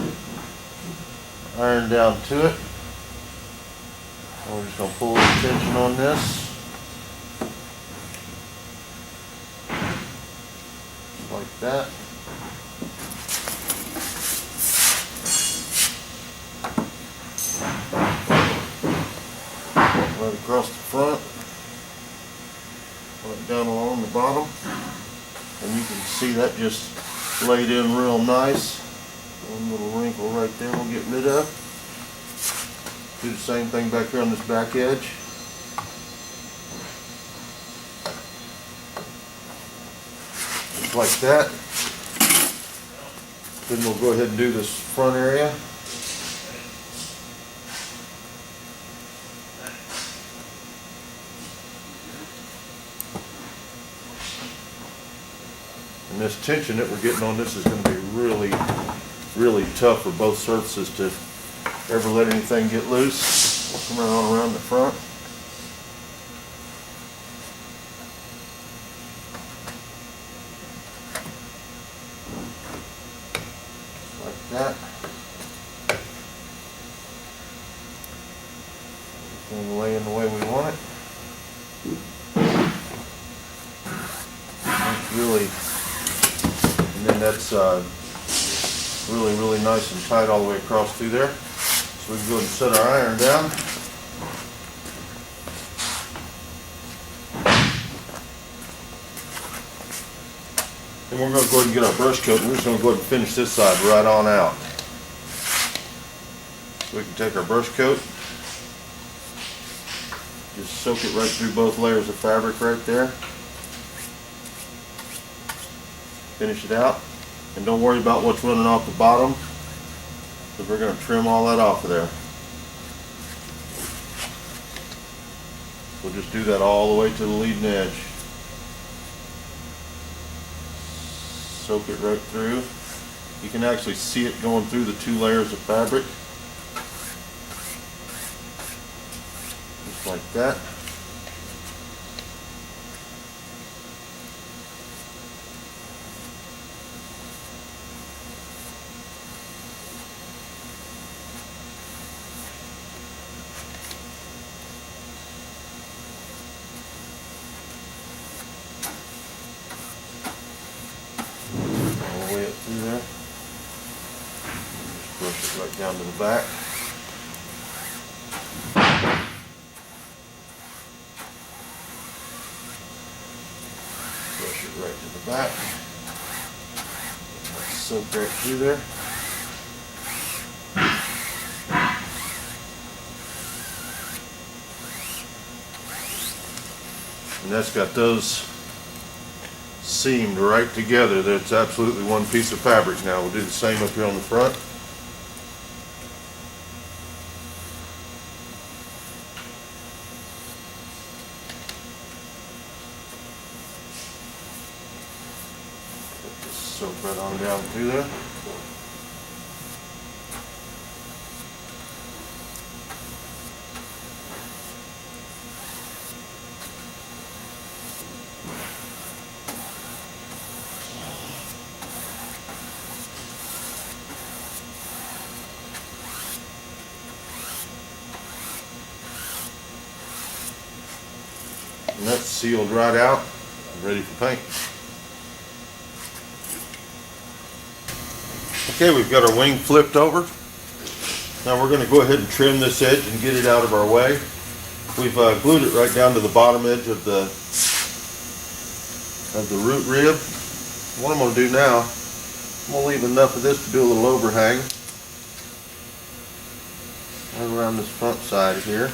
iron down to it. And we're just going to pull the tension on this. Like that. Right across the front, right down along the bottom, and you can see that just laid in real nice. One little wrinkle right there we'll get rid of. Do the same thing back here on this back edge. Just like that. Then we'll go ahead and do this front area. And this tension that we're getting on this is going to be really, really tough for both surfaces to ever let anything get loose. We'll come around the front. Like that. Everything laying the way we want it. It's really, and then that's really, really nice and tight all the way across through there. So we can go ahead and set our iron down. And we're going to go ahead and get our brush coat, and we're just going to go ahead and finish this side right on out. So we can take our brush coat, just soak it right through both layers of fabric right there. Finish it out. And don't worry about what's running off the bottom, because we're going to trim all that off of there. We'll just do that all the way to the leading edge. Soak it right through. You can actually see it going through the two layers of fabric. like that. All the way up through there. Just brush it right down to the back. Brush it right to the back. Soak right through there. And that's got those seamed right together. That's absolutely one piece of fabric now. We'll do the same up here on the front. Just soak right on down through there. And that's sealed right out, ready for paint. Okay, we've got our wing flipped over. Now we're going to go ahead and trim this edge and get it out of our way. We've glued it right down to the bottom edge of the root rib. What I'm going to do now, I'm going to leave enough of this to do a little overhang right around this front side here.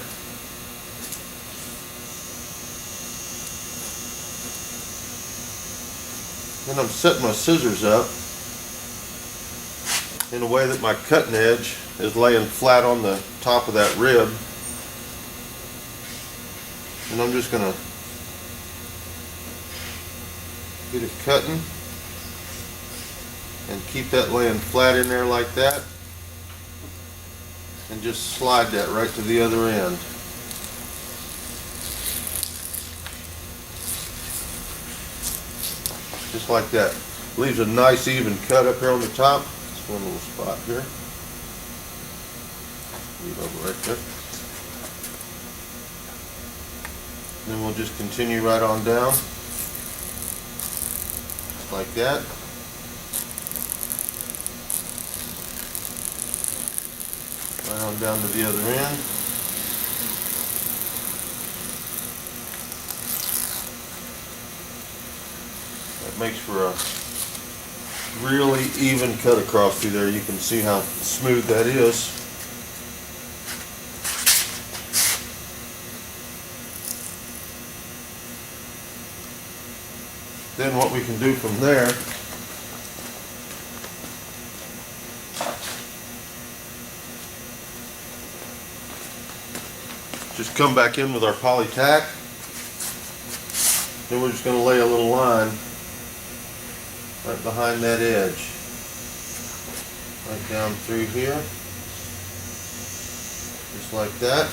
Then I'm setting my scissors up in a way that my cutting edge is laying flat on the top of that rib. And I'm just going to get it cutting and keep that laying flat in there like that. And just slide that right to the other end. Just like that. Leaves a nice even cut up here on the top. Just one little spot here. Leave over right there. And then we'll just continue right on down. Just like that. Right on down to the other end. Makes for a really even cut across through there. You can see how smooth that is. Then what we can do from there, just come back in with our poly tack. Then we're just going to lay a little line right behind that edge, right down through here, just like that.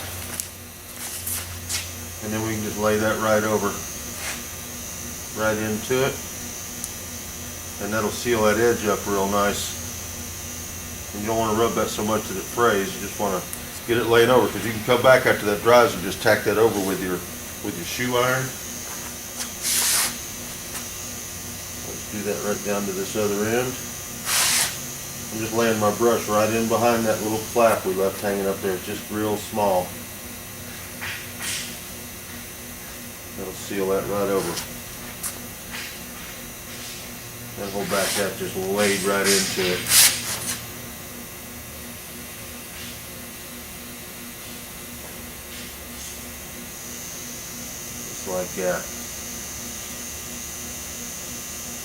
And then we can just lay that right over, right into it, and that'll seal that edge up real nice. And you don't want to rub that so much that it frays. You just want to get it laying over, because you can come back after that dries and just tack that over with your shoe iron. Do that right down to this other end. I'm just laying my brush right in behind that little flap we left hanging up there. It's just real small. That'll seal that right over. That whole back half just laid right into it. Just like that.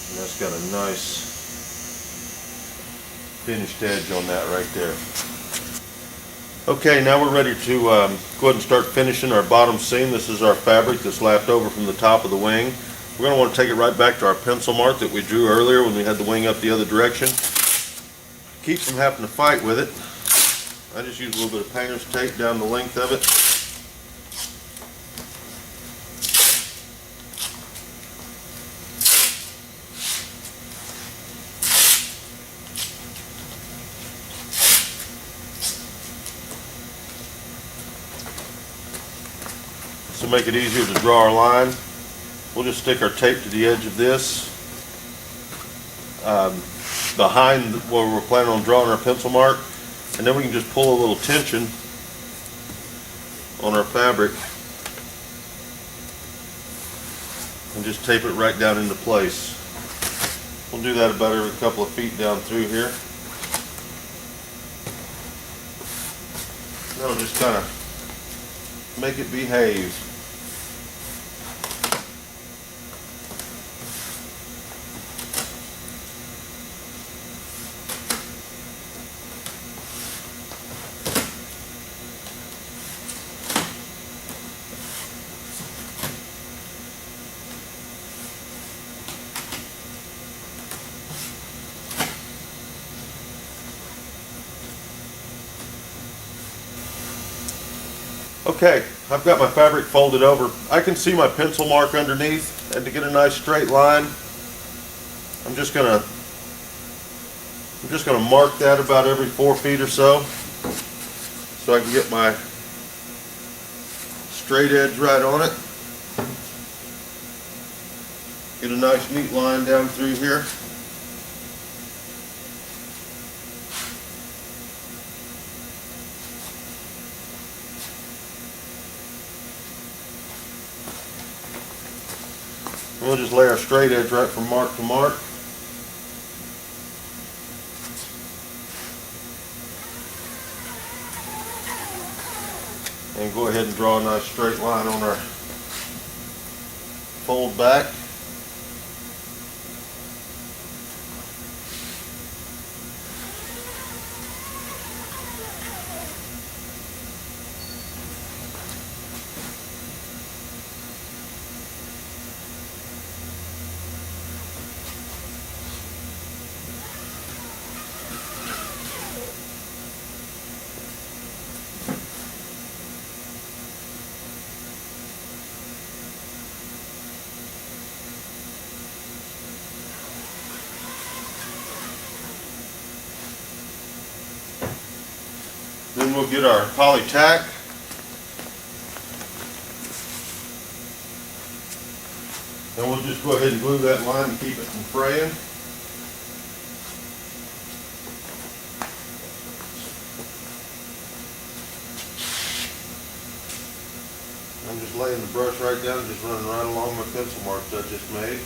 And that's got a nice finished edge on that right there. Okay, now we're ready to go ahead and start finishing our bottom seam. This is our fabric that's lapped over from the top of the wing. We're going to want to take it right back to our pencil mark that we drew earlier when we had the wing up the other direction. Keep from having to fight with it, I just use a little bit of painter's tape down the length of it. to make it easier to draw our line, we'll just stick our tape to the edge of this behind where we're planning on drawing our pencil mark, and then we can just pull a little tension on our fabric and just tape it right down into place. We'll do that about every couple of feet down through here. That'll just kind of make it behave. Okay, I've got my fabric folded over. I can see my pencil mark underneath, and to get a nice straight line, I'm just gonna mark that about every 4 feet or so I can get my straight edge right on it. Get a nice neat line down through here. We'll just lay our straight edge right from mark to mark. And go ahead and draw a nice straight line on our fold back. Then we'll get our poly tack. And we'll just go ahead and glue that line to keep it from fraying. I'm just laying the brush right down, just running right along my pencil marks I just made.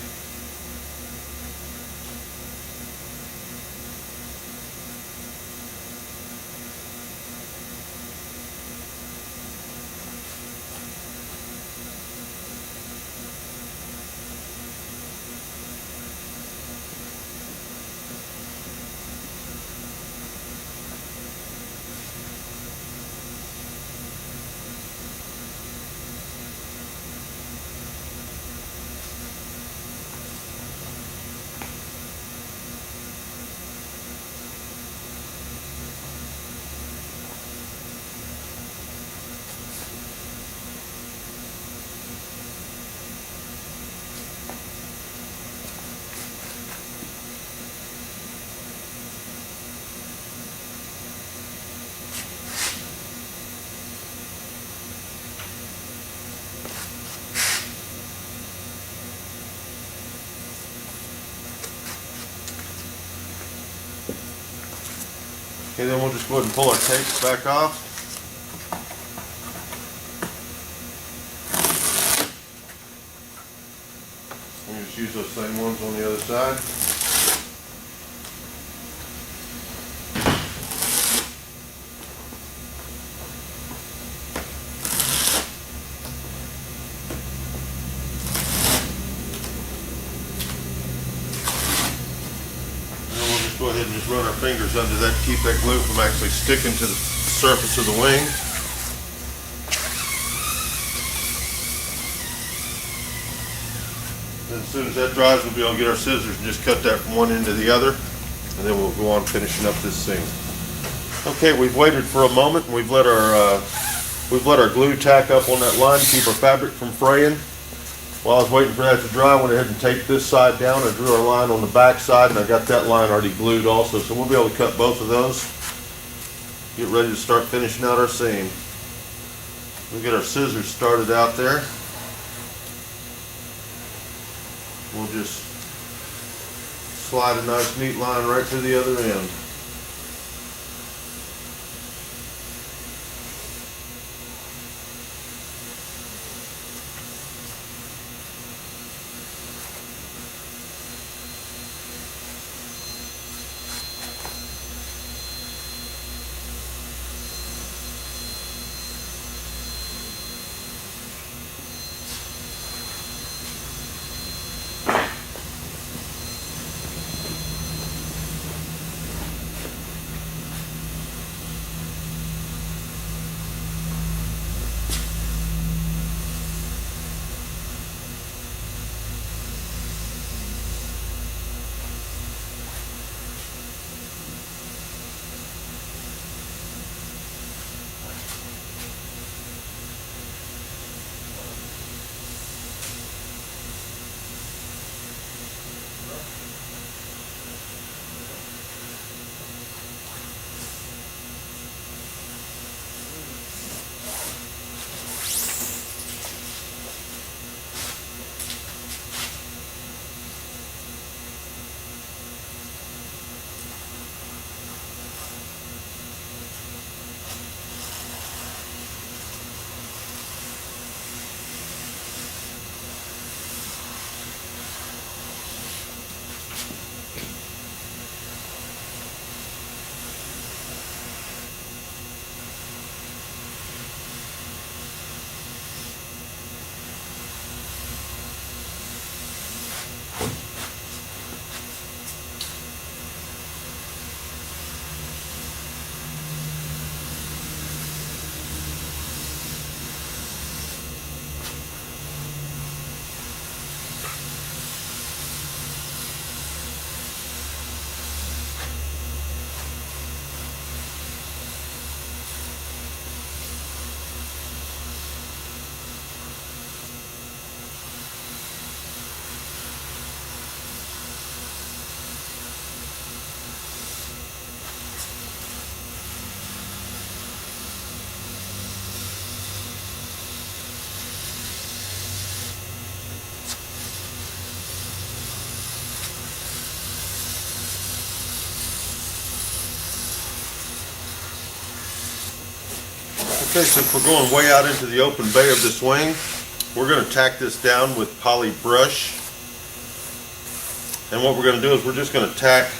Okay, then we'll just go ahead and pull our tapes back off. And just use those same ones on the other side. Go ahead and just run our fingers under that to keep that glue from actually sticking to the surface of the wing. Then as soon as that dries, we'll be able to get our scissors and just cut that from one end to the other, and then we'll go on finishing up this seam. Okay, we've waited for a moment, and we've let our glue tack up on that line to keep our fabric from fraying. While I was waiting for that to dry, I went ahead and taped this side down. I drew our line on the back side, and I got that line already glued also, so we'll be able to cut both of those. Get ready to start finishing out our seam. We'll get our scissors started out there. We'll just slide a nice neat line right to the other end. Okay, so if we're going way out into the open bay of this wing, we're going to tack this down with poly brush. And what we're going to do is we're just going to tack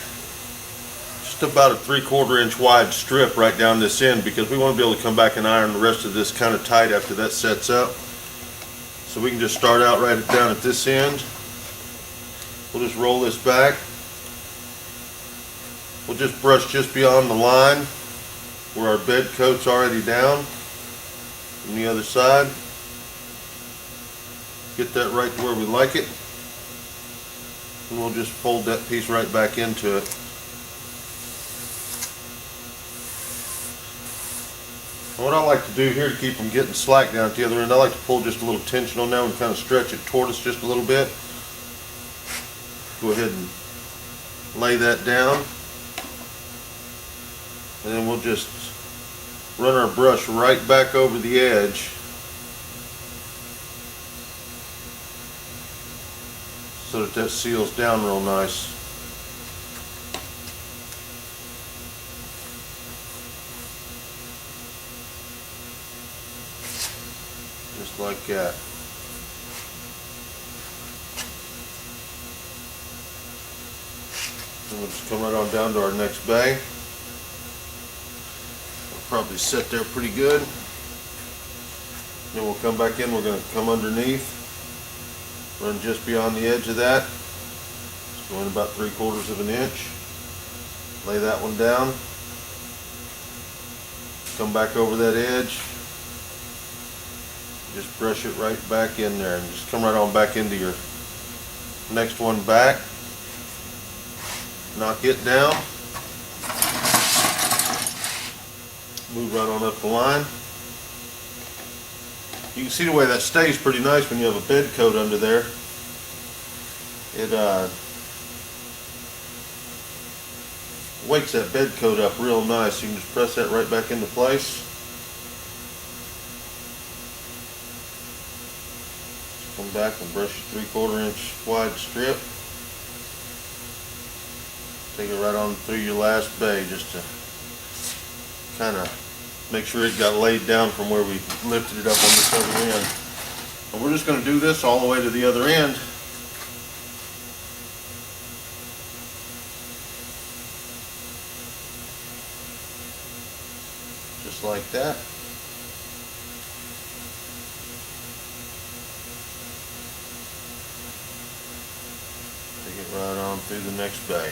just about a 3/4 inch wide strip right down this end, because we want to be able to come back and iron the rest of this kind of tight after that sets up. So we can just start out right down at this end. We'll just roll this back. We'll just brush just beyond the line where our bed coat's already down. On the other side, get that right to where we like it, and we'll just fold that piece right back into it. And what I like to do here to keep from getting slack down at the other end, I like to pull just a little tension on now and kind of stretch it toward us just a little bit. Go ahead and lay that down, and then we'll just run our brush right back over the edge so that seals down real nice. Just like that. And we'll just come right on down to our next bay. Probably set there pretty good. Then we'll come back in, we're going to come underneath, run just beyond the edge of that, just going about 3/4 of an inch, lay that one down, come back over that edge, just brush it right back in there, and just come right on back into your next one back, knock it down, move right on up the line. You can see the way that stays pretty nice when you have a bed coat under there. It wakes that bed coat up real nice. You can just press that right back into place. Come back and brush a 3/4 inch wide strip. Take it right on through your last bay just to kind of make sure it got laid down from where we lifted it up on this other end. And we're just going to do this all the way to the other end. Just like that. Take it right on through the next bay.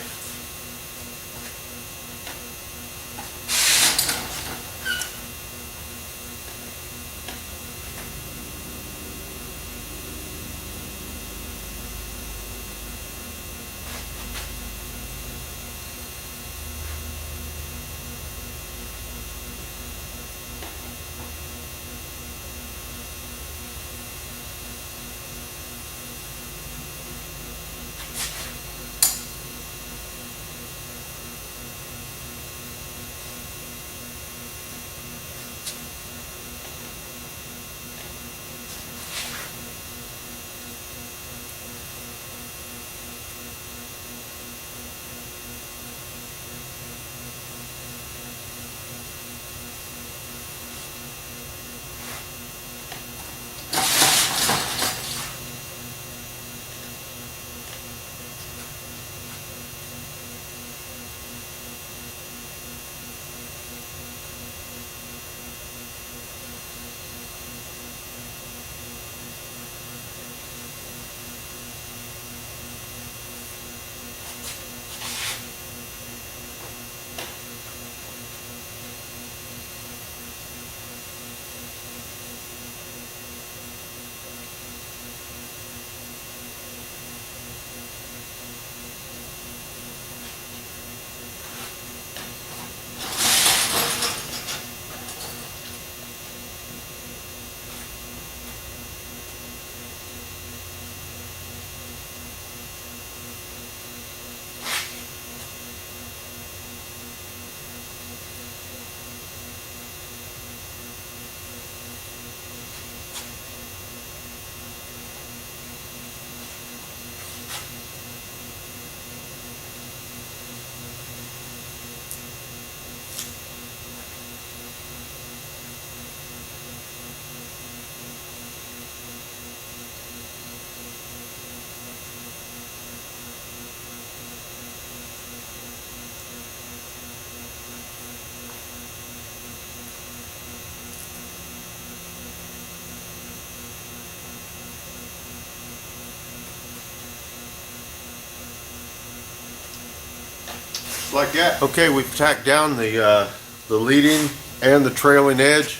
Like that. Okay, we've tacked down the leading and the trailing edge.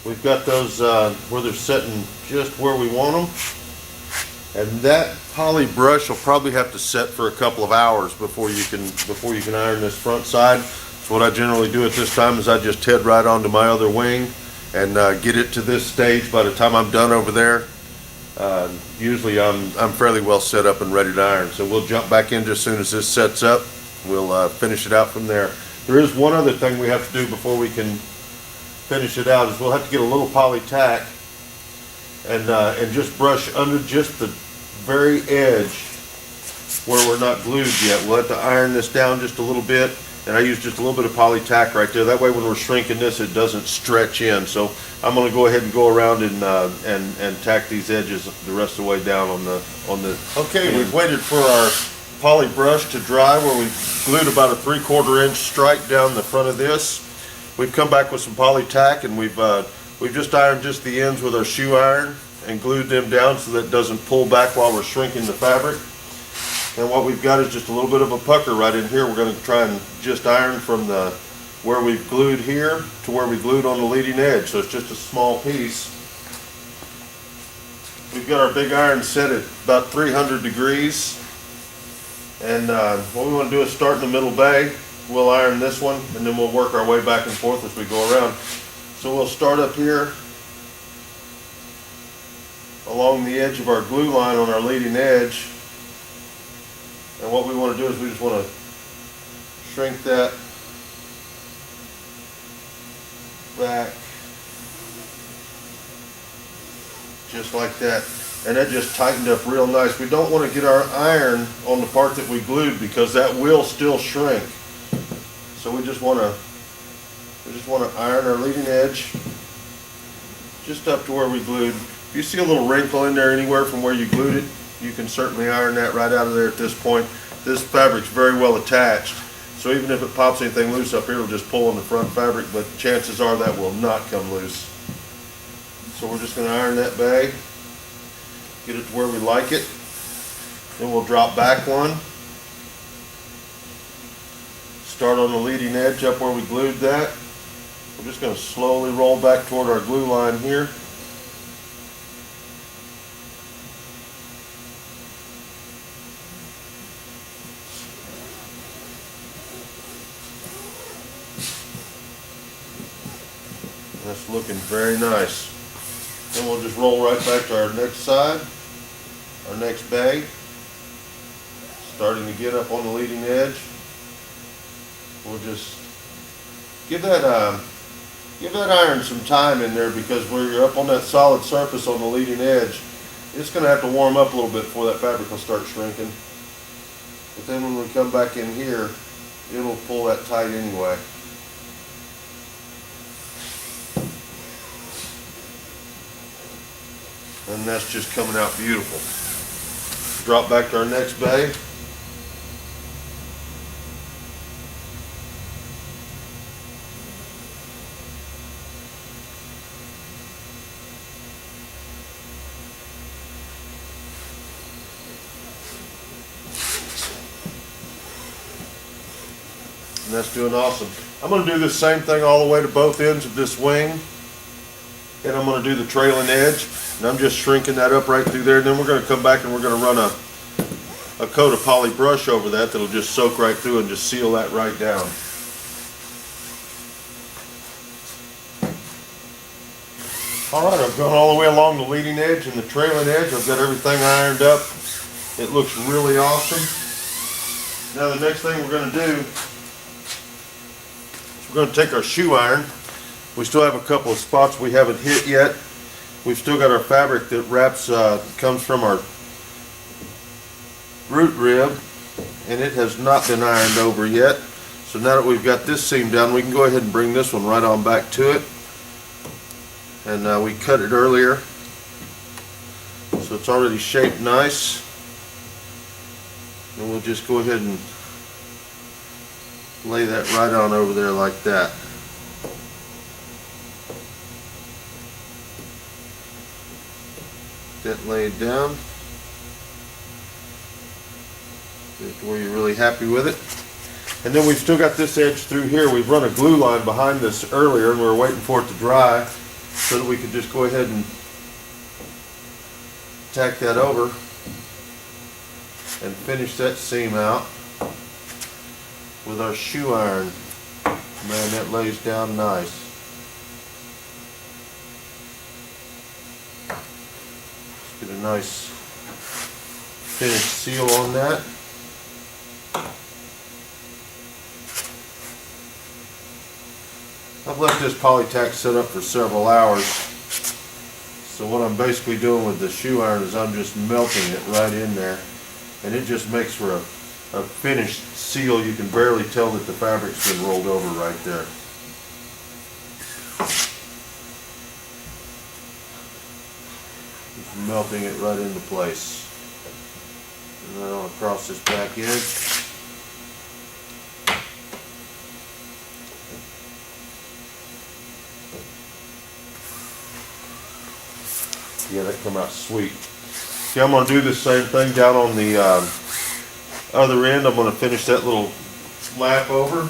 We've got those where they're sitting just where we want them. And that poly brush will probably have to set for a couple of hours before you can iron this front side. So what I generally do at this time is I just head right onto my other wing and get it to this stage. By the time I'm done over there, usually I'm fairly well set up and ready to iron. So we'll jump back in just as soon as this sets up. We'll finish it out from there. There is one other thing we have to do before we can finish it out, is we'll have to get a little poly tack and just brush under just the very edge where we're not glued yet. We'll have to iron this down just a little bit, and I use just a little bit of poly tack right there. That way when we're shrinking this, it doesn't stretch in. So I'm going to go ahead and go around and tack these edges the rest of the way down on the. Okay, we've waited for our poly brush to dry, where we've glued about a 3/4 inch stripe down the front of this. We've come back with some poly tack, and we've just ironed just the ends with our shoe iron and glued them down so that it doesn't pull back while we're shrinking the fabric. And what we've got is just a little bit of a pucker right in here. We're going to try and just iron from where we've glued here to where we glued on the leading edge. So it's just a small piece. We've got our big iron set at about 300 degrees. And what we want to do is start in the middle bay. We'll iron this one, and then we'll work our way back and forth as we go around. So we'll start up here along the edge of our glue line on our leading edge. And what we want to do is we just want to shrink that back just like that. and that just tightened up real nice. We don't want to get our iron on the part that we glued because that will still shrink. So we just want to iron our leading edge just up to where we glued. If you see a little wrinkle in there anywhere from where you glued it, you can certainly iron that right out of there at this point. This fabric's very well attached, so even if it pops anything loose up here, it'll just pull on the front fabric, but chances are that will not come loose. So we're just going to iron that bag, get it to where we like it. Then we'll drop back one. Start on the leading edge up where we glued that. We're just going to slowly roll back toward our glue line here. That's looking very nice. Then we'll just roll right back to our next side, our next bag. Starting to get up on the leading edge. We'll just give that iron some time in there, because where you're up on that solid surface on the leading edge, it's going to have to warm up a little bit before that fabric will start shrinking. But then when we come back in here, it'll pull that tight anyway. And that's just coming out beautiful. Drop back to our next bag. And that's doing awesome. I'm going to do the same thing all the way to both ends of this wing. And I'm going to do the trailing edge. And I'm just shrinking that up right through there. And then we're going to come back and we're going to run a coat of poly brush over that that'll just soak right through and just seal that right down. Alright, I've gone all the way along the leading edge and the trailing edge. I've got everything ironed up. It looks really awesome. Now the next thing we're going to do is we're going to take our shoe iron. We still have a couple of spots we haven't hit yet. We've still got our fabric that wraps, comes from our root rib, and it has not been ironed over yet. So now that we've got this seam down, we can go ahead and bring this one right on back to it. And we cut it earlier, so it's already shaped nice. And we'll just go ahead and lay that right on over there like that. That laid down. Get to where you're really happy with it. And then we've still got this edge through here. We've run a glue line behind this earlier, and we were waiting for it to dry so that we could just go ahead and tack that over and finish that seam out with our shoe iron. Man, that lays down nice. Get a nice finished seal on that. I've left this poly tack set up for several hours. So what I'm basically doing with the shoe iron is I'm just melting it right in there. And it just makes for a finished seal. You can barely tell that the fabric's been rolled over right there. Just melting it right into place. And right on across this back edge. Yeah, that come out sweet. See, I'm going to do the same thing down on the other end. I'm going to finish that little lap over.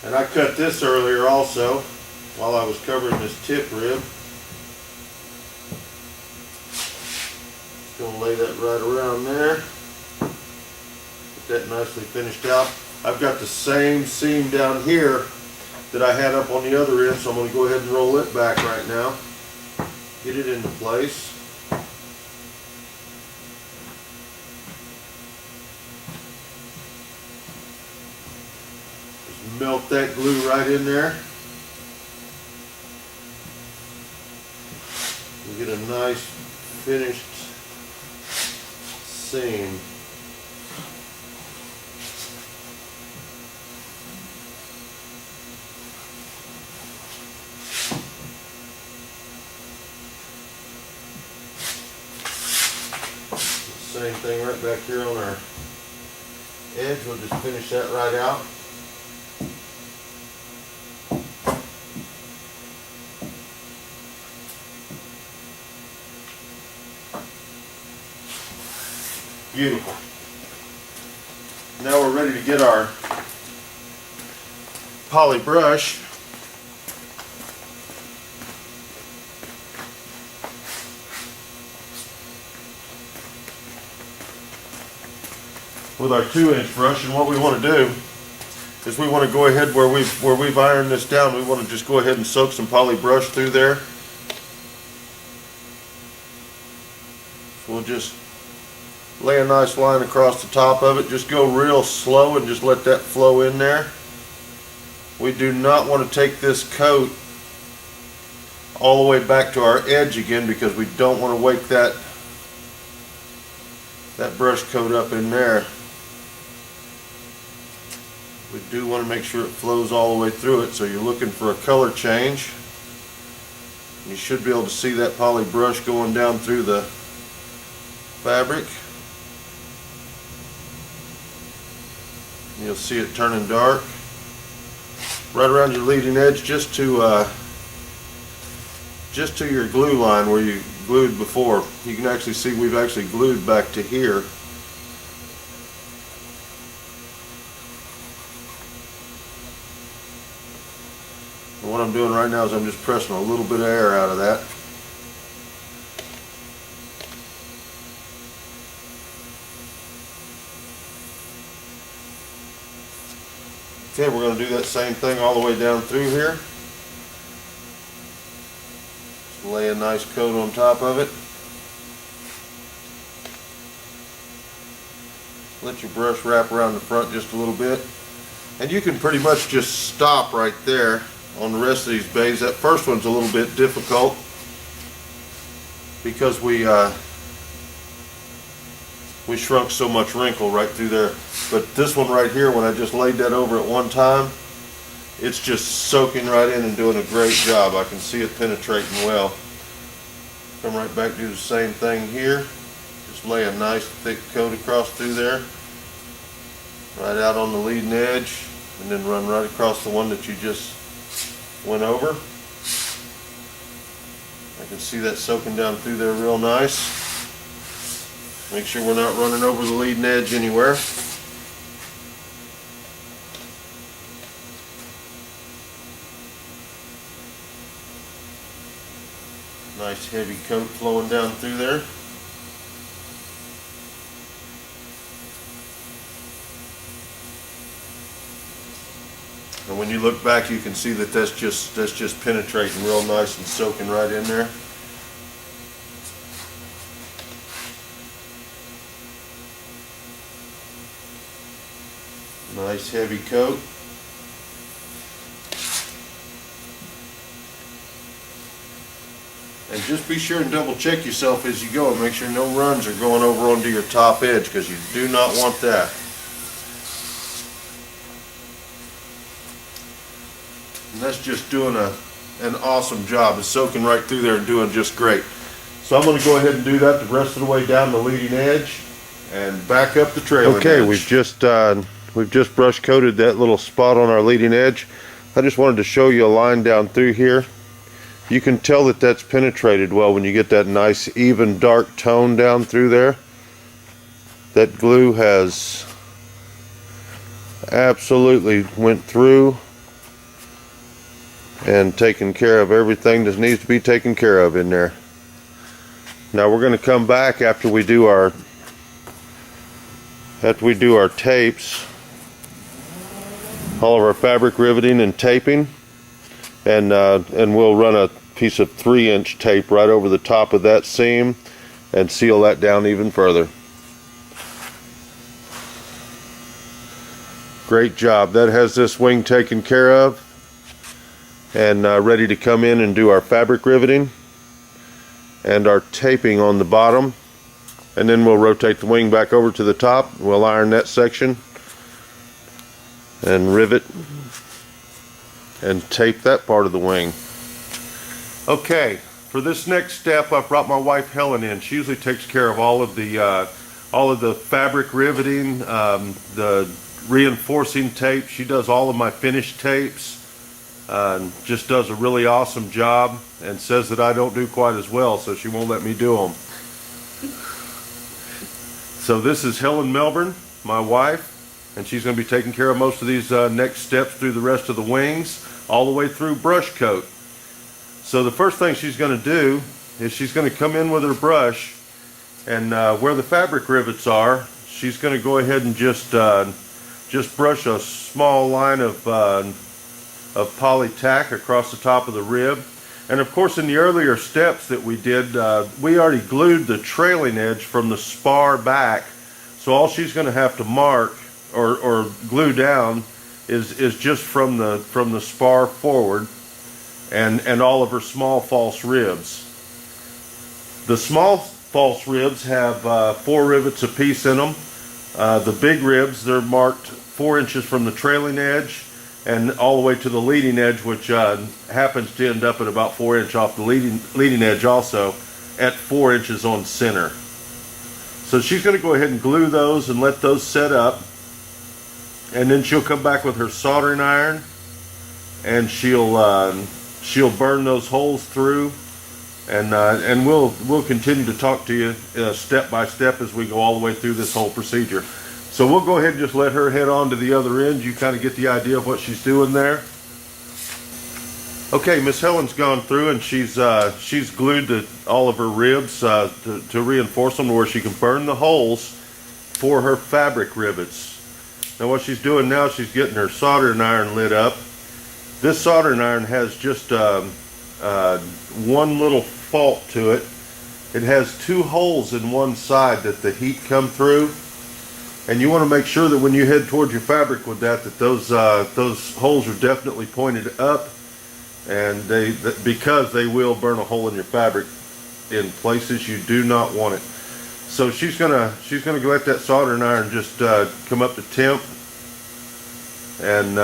And I cut this earlier also while I was covering this tip rib. Just going to lay that right around there. Get that nicely finished out. I've got the same seam down here that I had up on the other end, so I'm going to go ahead and roll it back right now. Get it into place. Just melt that glue right in there. get a nice finished seam. Same thing right back here on our edge. We'll just finish that right out. Beautiful. Now we're ready to get our poly brush. With our 2-inch brush, and what we want to do is we want to go ahead where we've ironed this down, we want to just go ahead and soak some poly brush through there. So we'll just lay a nice line across the top of it. Just go real slow and just let that flow in there. We do not want to take this coat all the way back to our edge again, because we don't want to wake that brush coat up in there. We do want to make sure it flows all the way through it, so you're looking for a color change. You should be able to see that poly brush going down through the fabric. You'll see it turning dark right around your leading edge, just to your glue line where you glued before. You can actually see we've actually glued back to here. And what I'm doing right now is I'm just pressing a little bit of air out of that. Okay, we're going to do that same thing all the way down through here. Just lay a nice coat on top of it. Let your brush wrap around the front just a little bit. And you can pretty much just stop right there on the rest of these bays. That first one's a little bit difficult because we shrunk so much wrinkle right through there. But this one right here, when I just laid that over at one time, it's just soaking right in and doing a great job. I can see it penetrating well. Come right back, do the same thing here. Just lay a nice thick coat across through there, right out on the leading edge, and then run right across the one that you just went over. I can see that soaking down through there real nice. Make sure we're not running over the leading edge anywhere. Nice heavy coat flowing down through there. And when you look back, you can see that that's just penetrating real nice and soaking right in there. Nice heavy coat. And just be sure and double check yourself as you go and make sure no runs are going over onto your top edge, because you do not want that. And that's just doing an awesome job. It's soaking right through there and doing just great. So I'm going to go ahead and do that the rest of the way down the leading edge and back up the trailing edge. Okay, we've just brush coated that little spot on our leading edge. I just wanted to show you a line down through here. You can tell that that's penetrated well when you get that nice even dark tone down through there. That glue has absolutely went through and taken care of everything that needs to be taken care of in there. Now we're going to come back after we do our tapes, all of our fabric riveting and taping, and we'll run a piece of 3-inch tape right over the top of that seam and seal that down even further. Great job. That has this wing taken care of and ready to come in and do our fabric riveting. and our taping on the bottom, and then we'll rotate the wing back over to the top. We'll iron that section and rivet and tape that part of the wing. Okay, for this next step, I brought my wife Helen in. She usually takes care of all of the fabric riveting, the reinforcing tape. She does all of my finished tapes. Just does a really awesome job, and says that I don't do quite as well, so she won't let me do them. So this is Helen Melborn, my wife, and she's going to be taking care of most of these next steps through the rest of the wings, all the way through brush coat. So the first thing she's going to do is she's going to come in with her brush, and where the fabric rivets are, she's going to go ahead and just brush a small line of poly tack across the top of the rib. And of course, in the earlier steps that we did, we already glued the trailing edge from the spar back. So all she's going to have to mark or glue down is just from the spar forward, and all of her small false ribs. The small false ribs have 4 rivets apiece in them. The big ribs, they're marked 4 inches from the trailing edge and all the way to the leading edge, which happens to end up at about 4 inches off the leading edge, also at 4 inches on center. So she's going to go ahead and glue those and let those set up, and then she'll come back with her soldering iron, and she'll burn those holes through, and we'll continue to talk to you step by step as we go all the way through this whole procedure. So we'll go ahead and just let her head on to the other end. You kind of get the idea of what she's doing there. Okay, Miss Helen's gone through, and she's glued all of her ribs to reinforce them to where she can burn the holes for her fabric rivets. Now what she's doing now, she's getting her soldering iron lit up. This soldering iron has just one little fault to it. It has 2 holes in one side that the heat come through, and you want to make sure that when you head towards your fabric with that those holes are definitely pointed up, and because they will burn a hole in your fabric in places you do not want it. So she's gonna let that soldering iron just come up to temp, and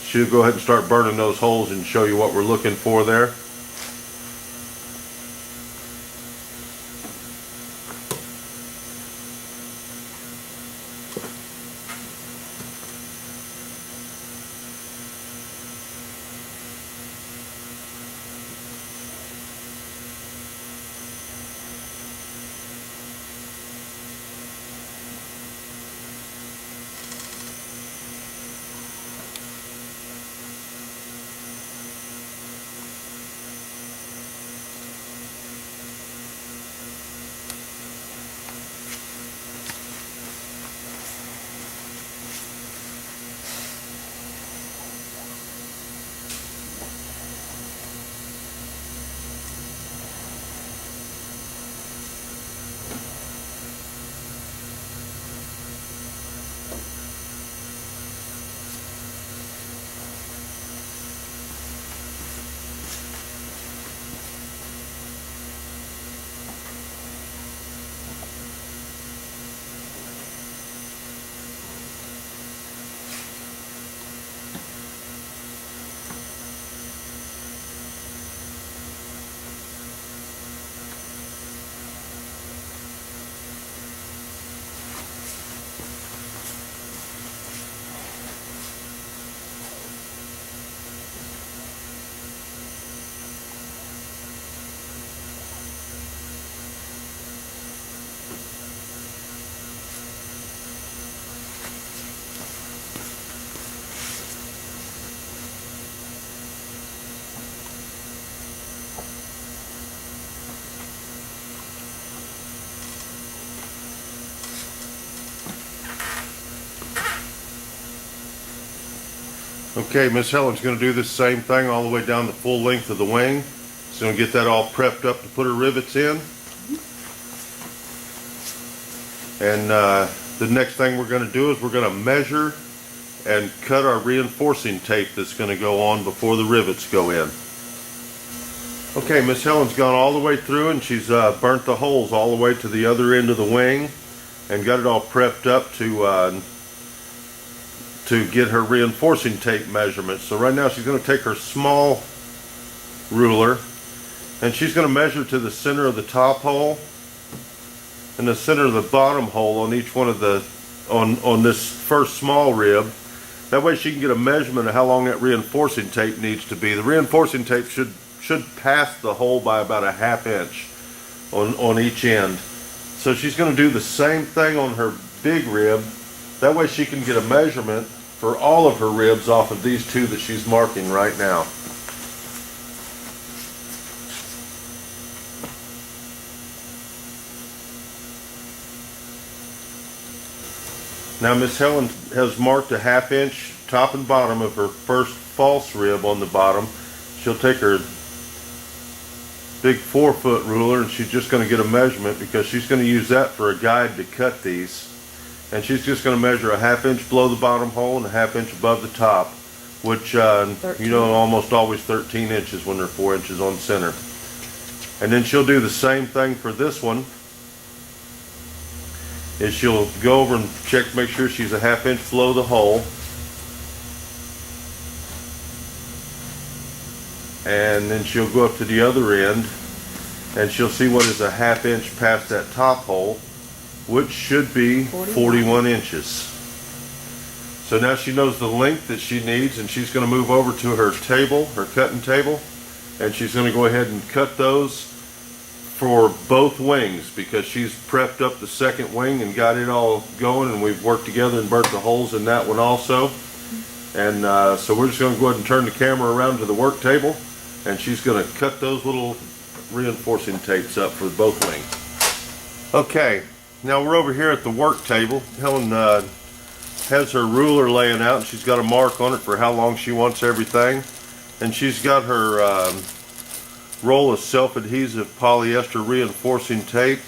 she'll go ahead and start burning those holes and show you what we're looking for there. Okay, Miss Helen's going to do this same thing all the way down the full length of the wing. She's going to get that all prepped up to put her rivets in. And the next thing we're going to do is we're going to measure and cut our reinforcing tape that's going to go on before the rivets go in. Okay, Miss Helen's gone all the way through and she's burnt the holes all the way to the other end of the wing and got it all prepped up to get her reinforcing tape measurements. So right now she's going to take her small ruler and she's going to measure to the center of the top hole and the center of the bottom hole on each one of the on this first small rib. That way she can get a measurement of how long that reinforcing tape needs to be. The reinforcing tape should pass the hole by about a ½ inch on each end. So she's going to do the same thing on her big rib. That way she can get a measurement for all of her ribs off of these two that she's marking right now. Now Miss Helen has marked a ½ inch top and bottom of her first false rib on the bottom. She'll take her big 4-foot ruler and she's just going to get a measurement because she's going to use that for a guide to cut these. And she's just going to measure a ½ inch below the bottom hole and a ½ inch above the top, which you know, almost always 13 inches when they're 4 inches on center. And then she'll do the same thing for this one. Is she'll go over and check, make sure she's a ½ inch below the hole. And then she'll go up to the other end and she'll see what is a ½ inch past that top hole, which should be 41 inches. So now she knows the length that she needs and she's going to move over to her table, her cutting table, and she's going to go ahead and cut those for both wings because she's prepped up the second wing and got it all going, and we've worked together and burnt the holes in that one also. And so we're just going to go ahead and turn the camera around to the work table and she's going to cut those little reinforcing tapes up for both wings. Okay, now we're over here at the work table. Helen has her ruler laying out and she's got a mark on it for how long she wants everything. And she's got her roll of self-adhesive polyester reinforcing tape.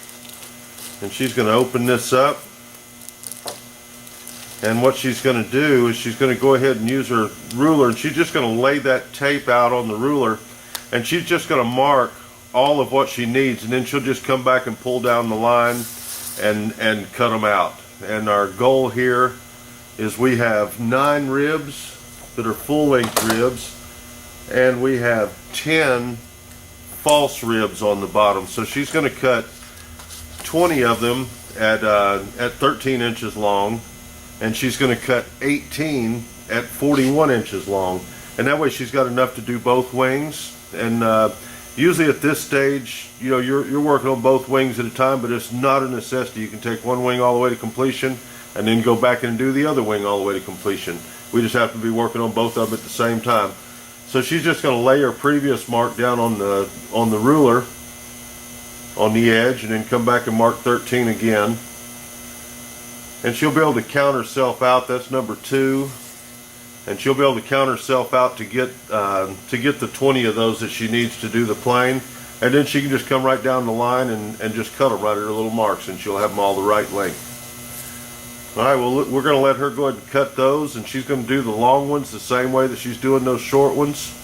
And she's going to open this up. And what she's going to do is she's going to go ahead and use her ruler and she's just going to lay that tape out on the ruler and she's just going to mark all of what she needs, and then she'll just come back and pull down the line and cut them out. And our goal here is we have 9 ribs that are full length ribs and we have 10 false ribs on the bottom. So she's going to cut 20 of them at 13 inches long. And she's going to cut 18 at 41 inches long. And that way she's got enough to do both wings. And usually at this stage, you know, you're working on both wings at a time, but it's not a necessity. You can take one wing all the way to completion and then go back and do the other wing all the way to completion. We just have to be working on both of them at the same time. So she's just going to lay her previous mark down on the ruler on the edge and then come back and mark 13 again. And she'll be able to count herself out. That's number 2. And she'll be able to count herself out to get the 20 of those that she needs to do the plane. And then she can just come right down the line and just cut them right at her little marks, and she'll have them all the right length. All right, well, we're going to let her go ahead and cut those, and she's going to do the long ones the same way that she's doing those short ones.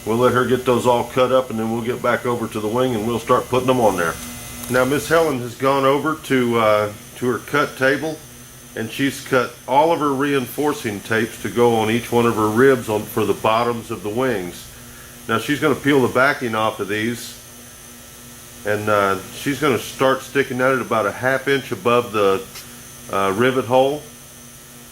We'll let her get those all cut up, and then we'll get back over to the wing and we'll start putting them on there. Now Miss Helen has gone over to her cut table and she's cut all of her reinforcing tapes to go on each one of her ribs for the bottoms of the wings. Now she's going to peel the backing off of these and she's going to start sticking that at about a ½ inch above the rivet hole,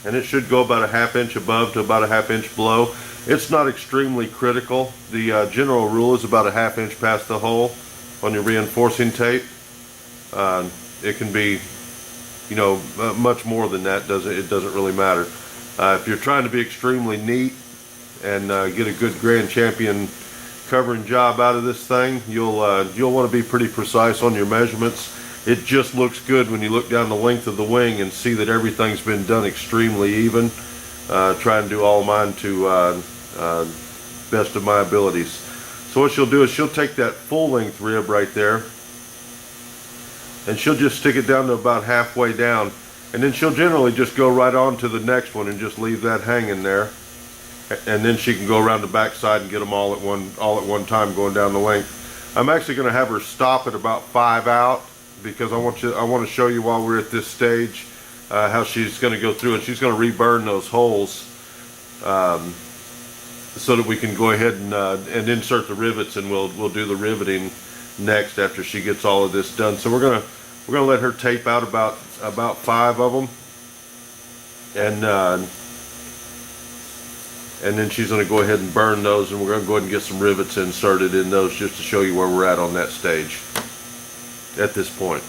and it should go about a ½ inch above to about a ½ inch below. It's not extremely critical. The general rule is about a ½ inch past the hole on your reinforcing tape. It can be, you know, much more than that. It doesn't really matter. If you're trying to be extremely neat and get a good Grand Champion covering job out of this thing, you'll want to be pretty precise on your measurements. It just looks good when you look down the length of the wing and see that everything's been done extremely even. Try and do all of mine to best of my abilities. So what she'll do is she'll take that full length rib right there and she'll just stick it down to about halfway down, and then she'll generally just go right on to the next one and just leave that hanging there. and then she can go around the back side and get them all at one time going down the length. I'm actually going to have her stop at about 5 out because I want to show you while we're at this stage how she's going to go through, and she's going to reburn those holes so that we can go ahead and insert the rivets, and we'll do the riveting next after she gets all of this done. So we're gonna let her tape out about 5 of them, and then she's gonna go ahead and burn those, and we're gonna go ahead and get some rivets inserted in those just to show you where we're at on that stage at this point.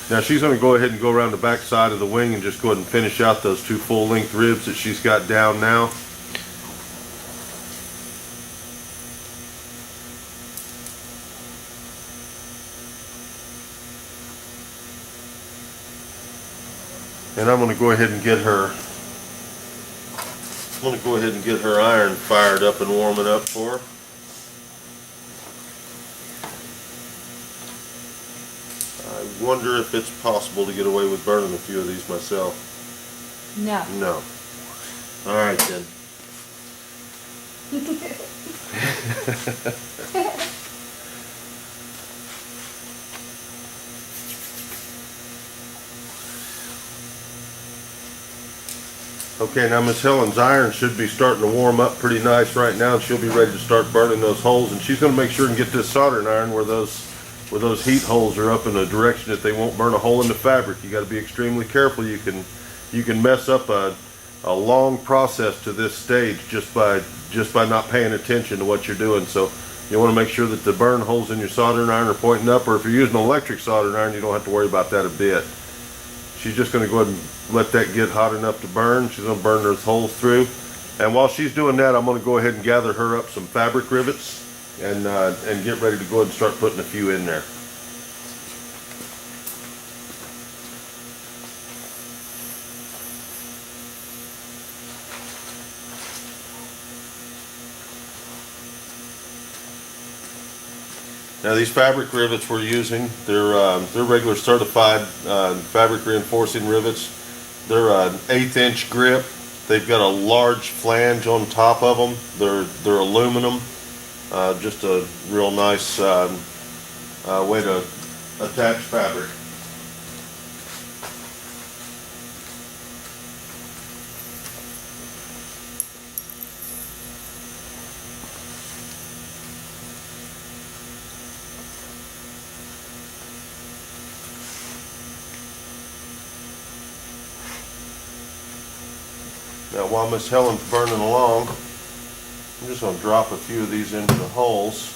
Now she's going to go ahead and go around the back side of the wing and just go ahead and finish out those 2 full-length ribs that she's got down now. And I'm going to go ahead and get her iron fired up and warming up for her. I wonder if it's possible to get away with burning a few of these myself. No. No. All right then. Okay, now Miss Helen's iron should be starting to warm up pretty nice right now, and she'll be ready to start burning those holes. And she's going to make sure and get this soldering iron where those heat holes are up in a direction that they won't burn a hole in the fabric. You got to be extremely careful. You can mess up a long process to this stage just by not paying attention to what you're doing. So you want to make sure that the burn holes in your soldering iron are pointing up, or if you're using an electric soldering iron, you don't have to worry about that a bit. She's just going to go ahead and let that get hot enough to burn. She's going to burn those holes through. And while she's doing that, I'm going to go ahead and gather her up some fabric rivets and get ready to go ahead and start putting a few in there. Now these fabric rivets we're using, they're regular certified fabric reinforcing rivets. They're an 1/8 inch grip. They've got a large flange on top of them. They're aluminum. Just a real nice way to attach fabric. Now while Miss Helen's burning along, I'm just going to drop a few of these into the holes.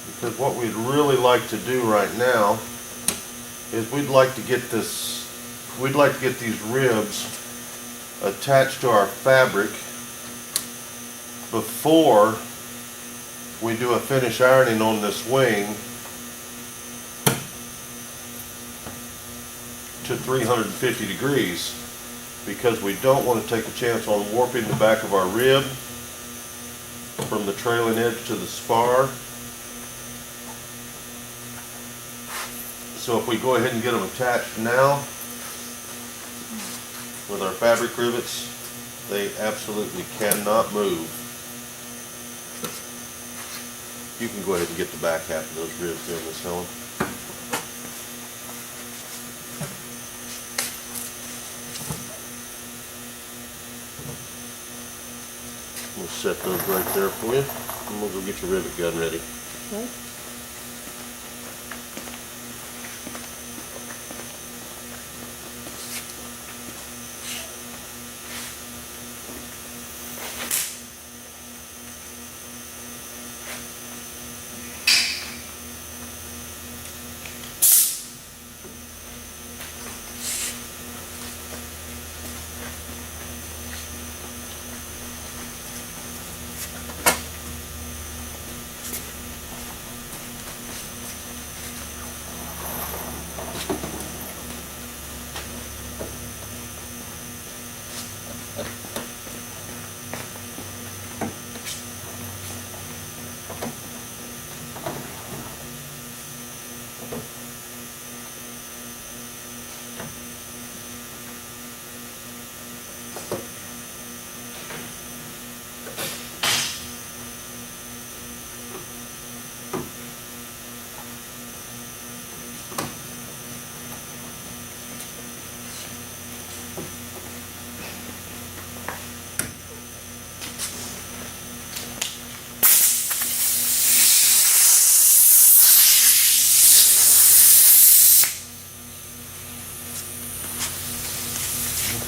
Because what we'd really like to do right now is we'd like to get these ribs attached to our fabric before we do a finish ironing on this wing to 350 degrees, because we don't want to take a chance on warping the back of our rib from the trailing edge to the spar. So if we go ahead and get them attached now with our fabric rivets, they absolutely cannot move. You can go ahead and get the back half of those ribs in, Miss Helen. We'll set those right there for you, and we'll go get your rivet gun ready. Okay.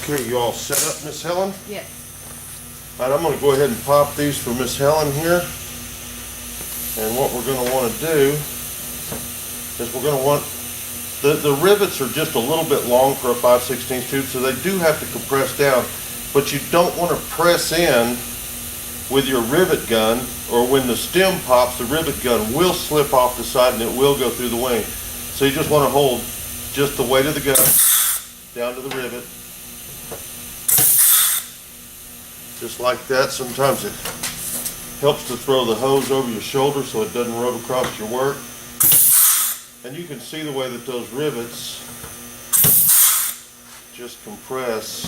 Okay, you all set up, Miss Helen? Yes. All right, I'm going to go ahead and pop these for Miss Helen here. And what we're going to want to do is we're going to want, the rivets are just a little bit long for a 5/16 tube, so they do have to compress down, but you don't want to press in with your rivet gun, or when the stem pops, the rivet gun will slip off the side and it will go through the wing. So you just want to hold just the weight of the gun down to the rivet. Just like that. Sometimes it helps to throw the hose over your shoulder so it doesn't rub across your work. And you can see the way that those rivets just compress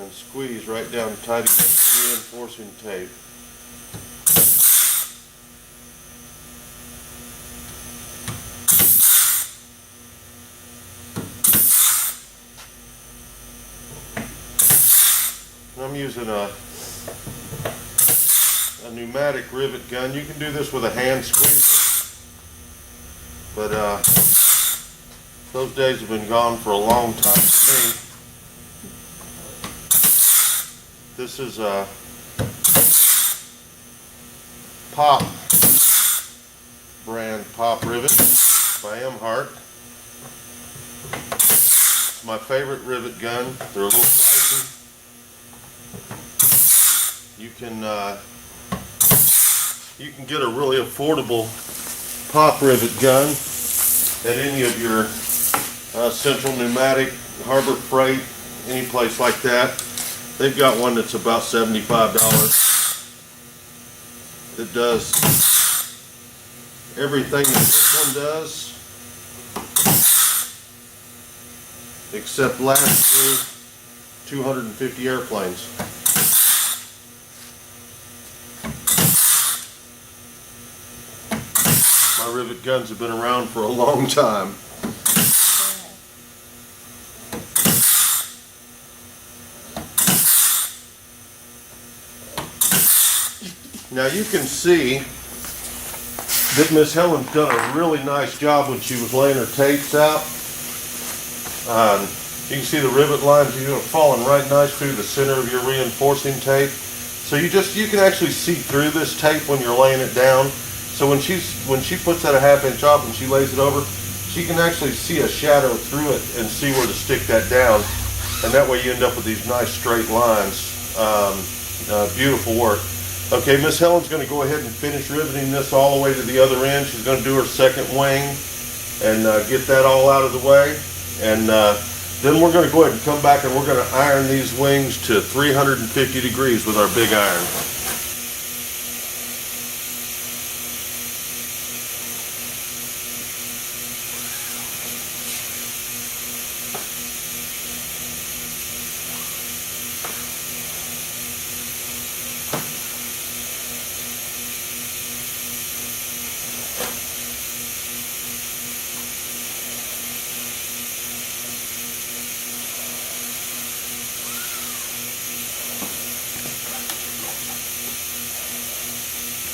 and squeeze right down tight against the reinforcing tape. I'm using a pneumatic rivet gun. You can do this with a hand squeezer, but those days have been gone for a long time for me. This is a Pop brand Pop rivet by Emhart. It's my favorite rivet gun. They're a little pricey. You can get a really affordable Pop rivet gun at any of your Central Pneumatic, Harbor Freight, any place like that. They've got one that's about $75. It does everything that this one does, except last through 250 airplanes. My rivet guns have been around for a long time. Now you can see that Miss Helen's done a really nice job when she was laying her tapes out. You can see the rivet lines are falling right nice through the center of your reinforcing tape. So you can actually see through this tape when you're laying it down. So when she puts that a 1/2 inch off and she lays it over, she can actually see a shadow through it and see where to stick that down. And that way you end up with these nice straight lines. Beautiful work. Okay, Miss Helen's going to go ahead and finish riveting this all the way to the other end. She's going to do her second wing and get that all out of the way. And then we're going to go ahead and come back and we're going to iron these wings to 350 degrees with our big iron.